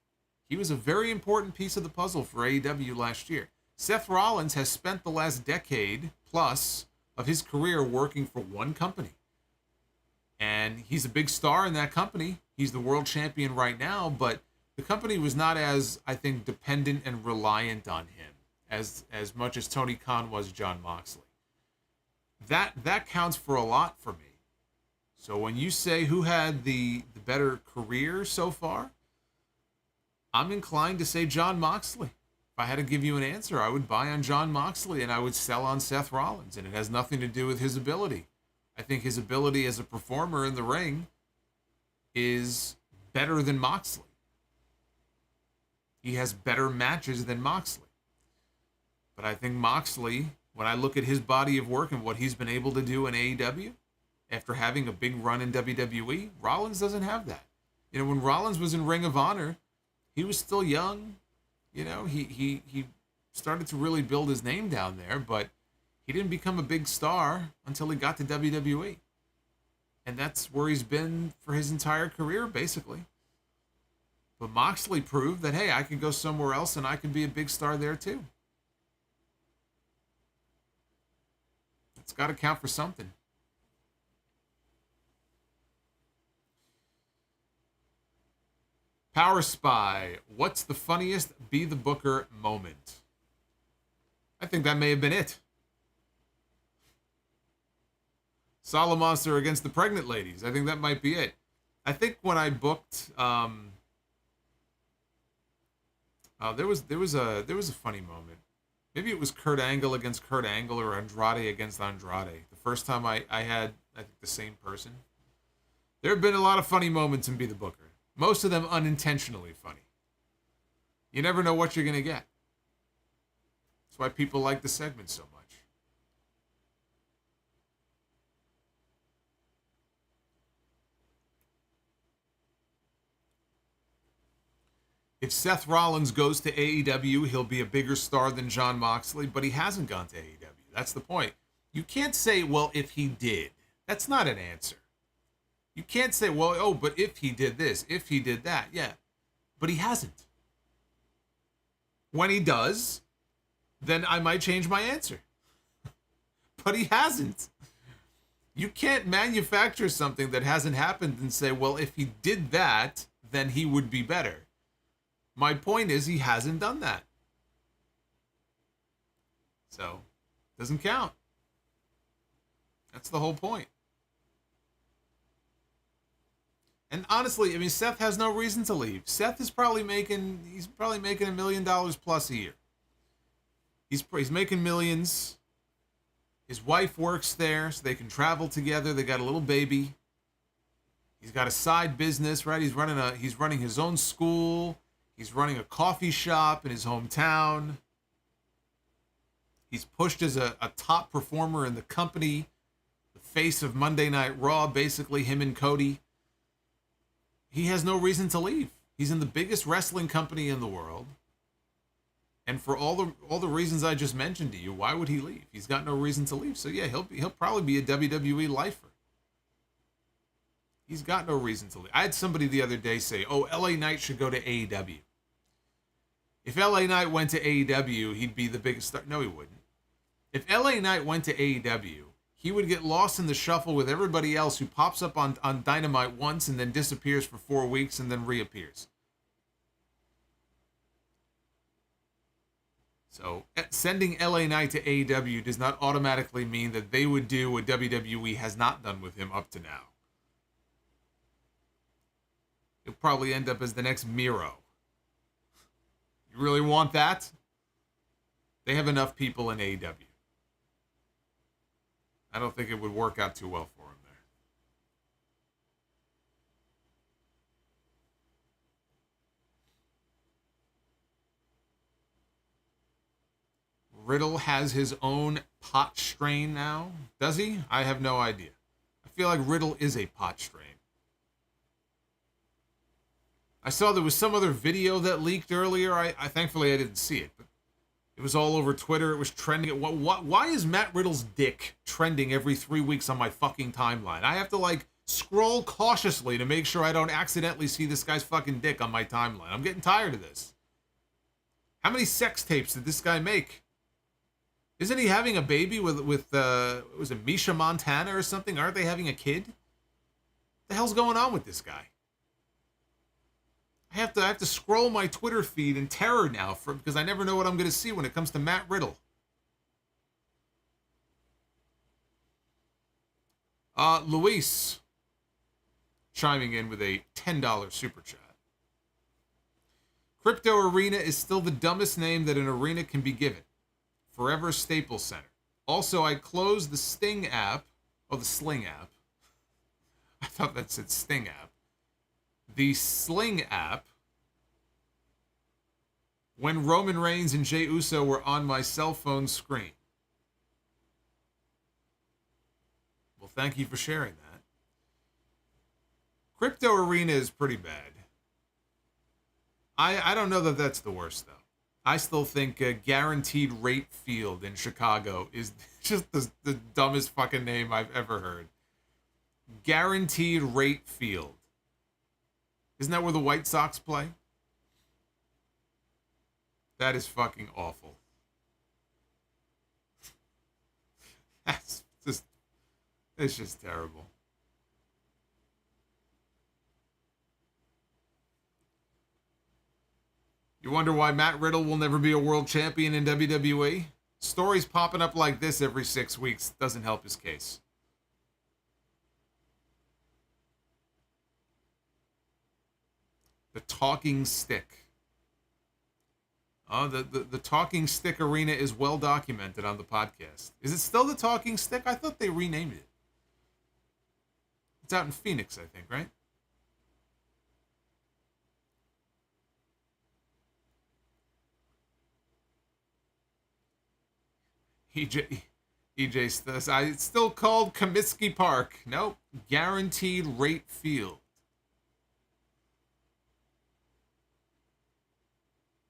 he was a very important piece of the puzzle for AEW last year. Seth Rollins has spent the last decade plus of his career working for one company. And he's a big star in that company. He's the world champion right now, but the company was not as, I think, dependent and reliant on him as much as Tony Khan was Jon Moxley. That counts for a lot for me. So when you say who had the better career so far, I'm inclined to say Jon Moxley. If I had to give you an answer, I would buy on Jon Moxley and I would sell on Seth Rollins. And it has nothing to do with his ability. I think his ability as a performer in the ring is better than Moxley. He has better matches than Moxley. But I think Moxley, when I look at his body of work and what he's been able to do in AEW, after having a big run in WWE, Rollins doesn't have that. You know, when Rollins was in Ring of Honor, he was still young. You know, he started to really build his name down there, but he didn't become a big star until he got to WWE. And that's where he's been for his entire career, basically. But Moxley proved that, hey, I can go somewhere else and I can be a big star there too. It's got to count for something. Power Spy, what's the funniest Be the Booker moment? I think that may have been it. Solomonster against the pregnant ladies. I think that might be it. I think when I booked, there was a funny moment. Maybe it was Kurt Angle against Kurt Angle or Andrade against Andrade. The first time I had, I think, the same person. There have been a lot of funny moments in Be the Booker. Most of them unintentionally funny. You never know what you're going to get. That's why people like the segment so much. If Seth Rollins goes to AEW, he'll be a bigger star than Jon Moxley, but he hasn't gone to AEW. That's the point. You can't say, well, if he did. That's not an answer. You can't say, well, oh, but if he did this, if he did that, yeah. But he hasn't. When he does, then I might change my answer. But he hasn't. You can't manufacture something that hasn't happened and say, well, if he did that, then he would be better. My point is he hasn't done that. So, doesn't count. That's the whole point. And honestly, I mean, Seth has no reason to leave. Seth is probably making, he's probably making $1 million plus a year. He's making millions. His wife works there, so they can travel together. They got a little baby. He's got a side business, right? He's running his own school. He's running a coffee shop in his hometown. He's pushed as a top performer in the company. The face of Monday Night Raw, basically him and Cody. He has no reason to leave. He's in the biggest wrestling company in the world. And for all the reasons I just mentioned to you, why would he leave? He's got no reason to leave. So yeah, he'll probably be a WWE lifer. He's got no reason to leave. I had somebody the other day say, oh, LA Knight should go to AEW. If LA Knight went to AEW, he'd be the biggest star. No, he wouldn't. If LA Knight went to AEW, he would get lost in the shuffle with everybody else who pops up on Dynamite once and then disappears for 4 weeks and then reappears. So sending LA Knight to AEW does not automatically mean that they would do what WWE has not done with him up to now. He'll probably end up as the next Miro. You really want that? They have enough people in AEW. I don't think it would work out too well for him there. Riddle has his own pot strain now. Does he? I have no idea. I feel like Riddle is a pot strain. I saw there was some other video that leaked earlier. I thankfully I didn't see it, but it was all over Twitter. It was trending. Why is Matt Riddle's dick trending every 3 weeks on my fucking timeline? I have to like scroll cautiously to make sure I don't accidentally see this guy's fucking dick on my timeline. I'm getting tired of this. How many sex tapes did this guy make? Isn't he having a baby with was it Misha Montana or something? Aren't they having a kid? What the hell's going on with this guy? I have to scroll my Twitter feed in terror now because I never know what I'm going to see when it comes to Matt Riddle. Luis chiming in with a $10 super chat. Crypto Arena is still the dumbest name that an arena can be given. Forever Staples Center. Also, I closed the Sting app. Oh, the Sling app. I thought that said Sting app. The Sling app when Roman Reigns and Jey Uso were on my cell phone screen. Well, thank you for sharing that. Crypto Arena is pretty bad. I don't know that that's the worst, though. I still think Guaranteed Rate Field in Chicago is just the dumbest fucking name I've ever heard. Guaranteed Rate Field. Isn't that where the White Sox play? That is fucking awful. It's just terrible. You wonder why Matt Riddle will never be a world champion in WWE? Stories popping up like this every 6 weeks doesn't help his case. The talking stick. Oh, the Talking Stick Arena is well documented on the podcast. Is it still the Talking Stick? I thought they renamed it. It's out in Phoenix, I think, right? EJ says, it's still called Comiskey Park. Nope. Guaranteed Rate Field.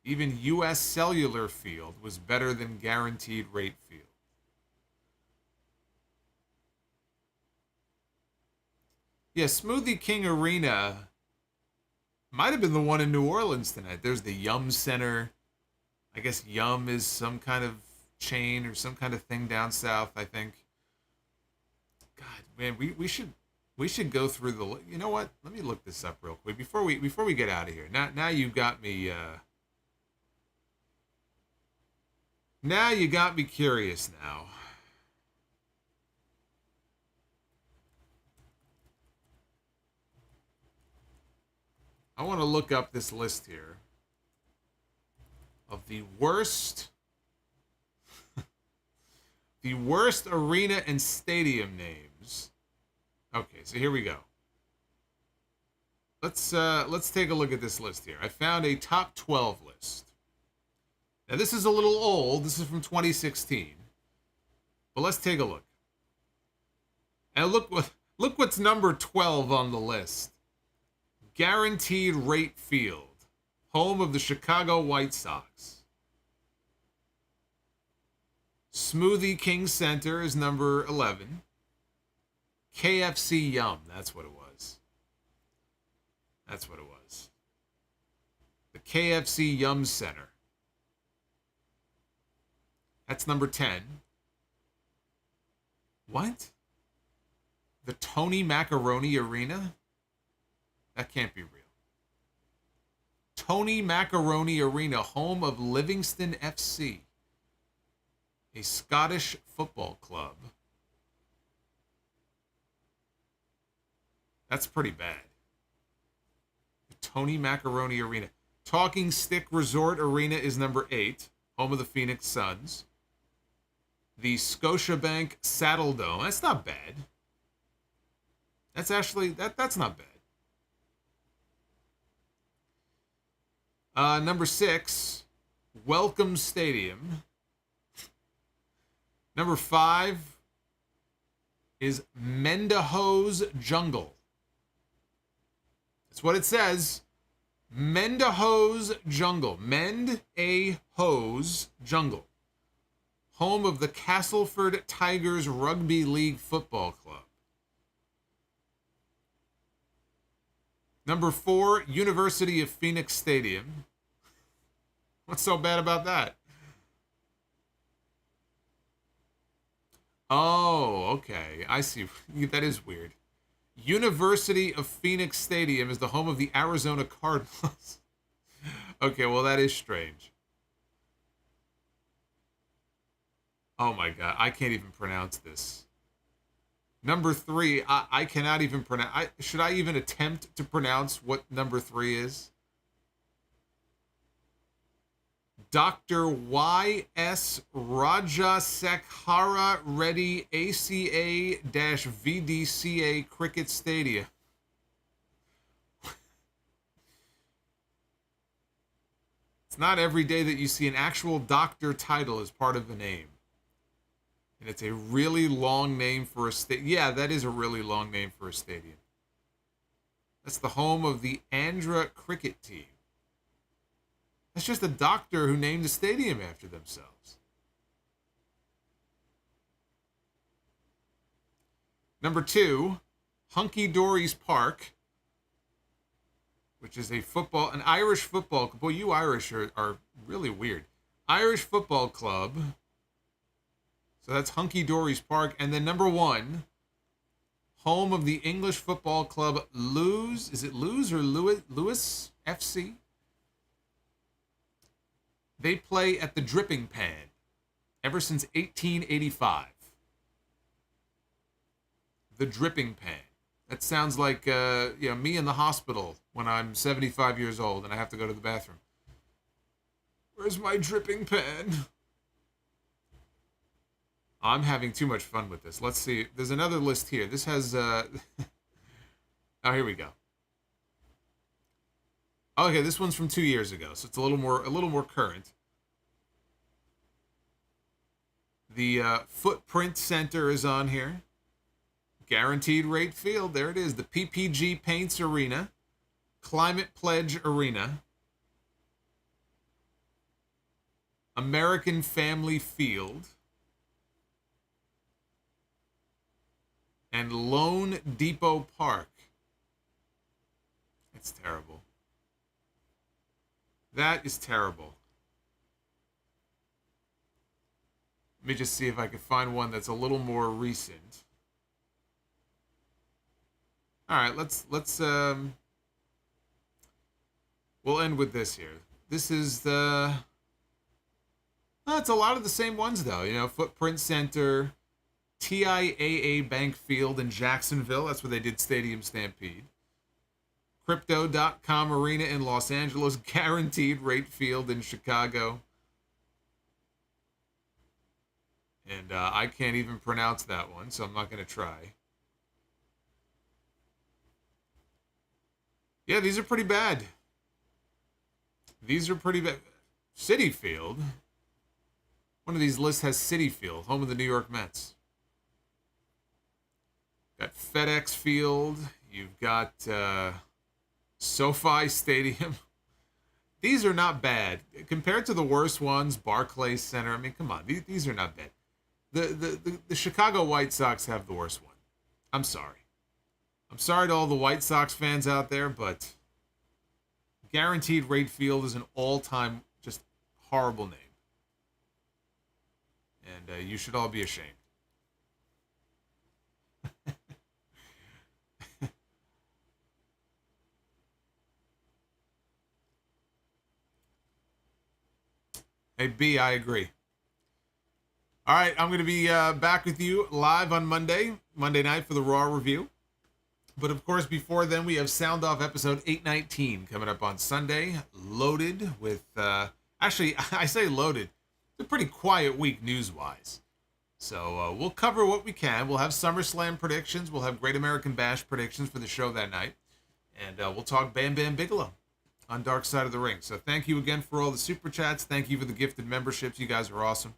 Even U.S. Cellular Field was better than Guaranteed Rate Field. Yeah, Smoothie King Arena might have been the one in New Orleans tonight. There's the Yum Center. I guess Yum is some kind of chain or some kind of thing down south, I think. God, man, we should go through the. You know what? Let me look this up real quick before we get out of here. Now you got me. Now you got me curious. Now. I want to look up this list here of the worst arena and stadium names. Okay, so here we go. Let's take a look at this list here. I found a top 12 list. Now this is a little old. This is from 2016. But let's take a look. And look what's number 12 on the list. Guaranteed Rate Field, home of the Chicago White Sox. Smoothie King Center is number 11. KFC Yum, that's what it was. That's what it was. The KFC Yum Center. That's number 10. What? The Tony Macaroni Arena? That can't be real. Tony Macaroni Arena, home of Livingston FC, a Scottish football club. That's pretty bad. The Tony Macaroni Arena. Talking Stick Resort Arena is number 8, home of the Phoenix Suns. The Scotiabank Saddle Dome. That's not bad. That's actually, that's not bad. Number 6, Welcome Stadium. Number 5 is Mendehoes Jungle. That's what it says. Mendehoes Jungle. Mend-a-Hose Jungle. Home of the Castleford Tigers Rugby League Football Club. Number 4, University of Phoenix Stadium. What's so bad about that? Oh, okay. I see. That is weird. University of Phoenix Stadium is the home of the Arizona Cardinals. Okay, well, that is strange. Oh my God, I can't even pronounce this. Number 3, I cannot even pronounce. Should I even attempt to pronounce what number 3 is? Dr. Y.S. Rajasekhara Reddy ACA-VDCA Cricket Stadium. It's not every day that you see an actual doctor title as part of the name. And it's a really long name for a stadium. Yeah, that is a really long name for a stadium. That's the home of the Andhra cricket team. That's just a doctor who named the stadium after themselves. Number 2, Hunky Dory's Park, which is an Irish football. Boy, you Irish are really weird. Irish football club. So that's Hunky Dory's Park. And then number 1, home of the English football club Lewes. Is it Lewes or Lewis FC? They play at the Dripping Pan ever since 1885. The Dripping Pan. That sounds like me in the hospital when I'm 75 years old and I have to go to the bathroom. Where's my dripping pen? I'm having too much fun with this. Let's see. There's another list here. This has, oh, here we go. Okay, this one's from 2 years ago, so it's a little more current. The Footprint Center is on here. Guaranteed Rate Field, there it is. The PPG Paints Arena. Climate Pledge Arena. American Family Field. And Lone Depot Park. It's terrible. That is terrible. Let me just see if I can find one that's a little more recent. All right, let's we'll end with this here. This is the it's a lot of the same ones though, you know, Footprint Center, TIAA Bank Field in Jacksonville, that's where they did Stadium Stampede. Crypto.com Arena in Los Angeles, Guaranteed Rate Field in Chicago. And I can't even pronounce that one, so I'm not going to try. Yeah, these are pretty bad. These are pretty bad. Citi Field. One of these lists has Citi Field, home of the New York Mets. Got FedEx Field. You've got SoFi Stadium. These are not bad. Compared to the worst ones, Barclays Center. I mean, come on. These are not bad. The Chicago White Sox have the worst one. I'm sorry. I'm sorry to all the White Sox fans out there, but Guaranteed Rate Field is an all-time just horrible name. And you should all be ashamed. Hey, B, I agree. All right, I'm going to be back with you live on Monday night for the Raw review. But, of course, before then, we have Sound Off episode 819 coming up on Sunday, loaded with... actually, I say loaded. It's a pretty quiet week news-wise. So we'll cover what we can. We'll have SummerSlam predictions. We'll have Great American Bash predictions for the show that night. And we'll talk Bam Bam Bigelow on Dark Side of the Ring. So thank you again for all the Super Chats. Thank you for the gifted memberships. You guys are awesome.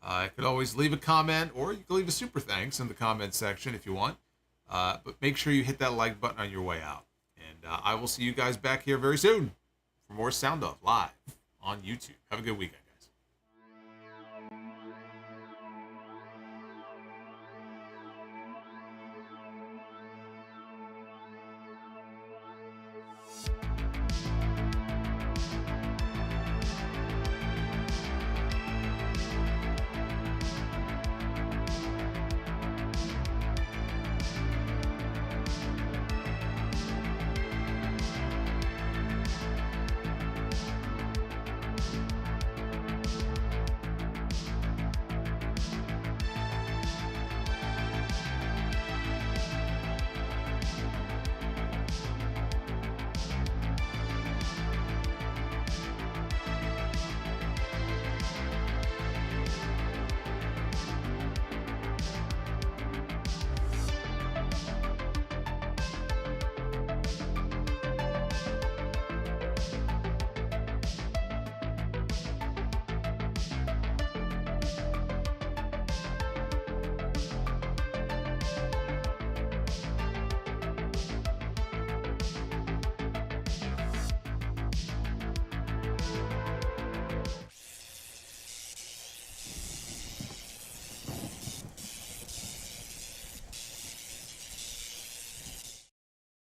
You could always leave a comment, or you can leave a super thanks in the comment section if you want. But make sure you hit that like button on your way out. And I will see you guys back here very soon for more Sound Off live on YouTube. Have a good weekend.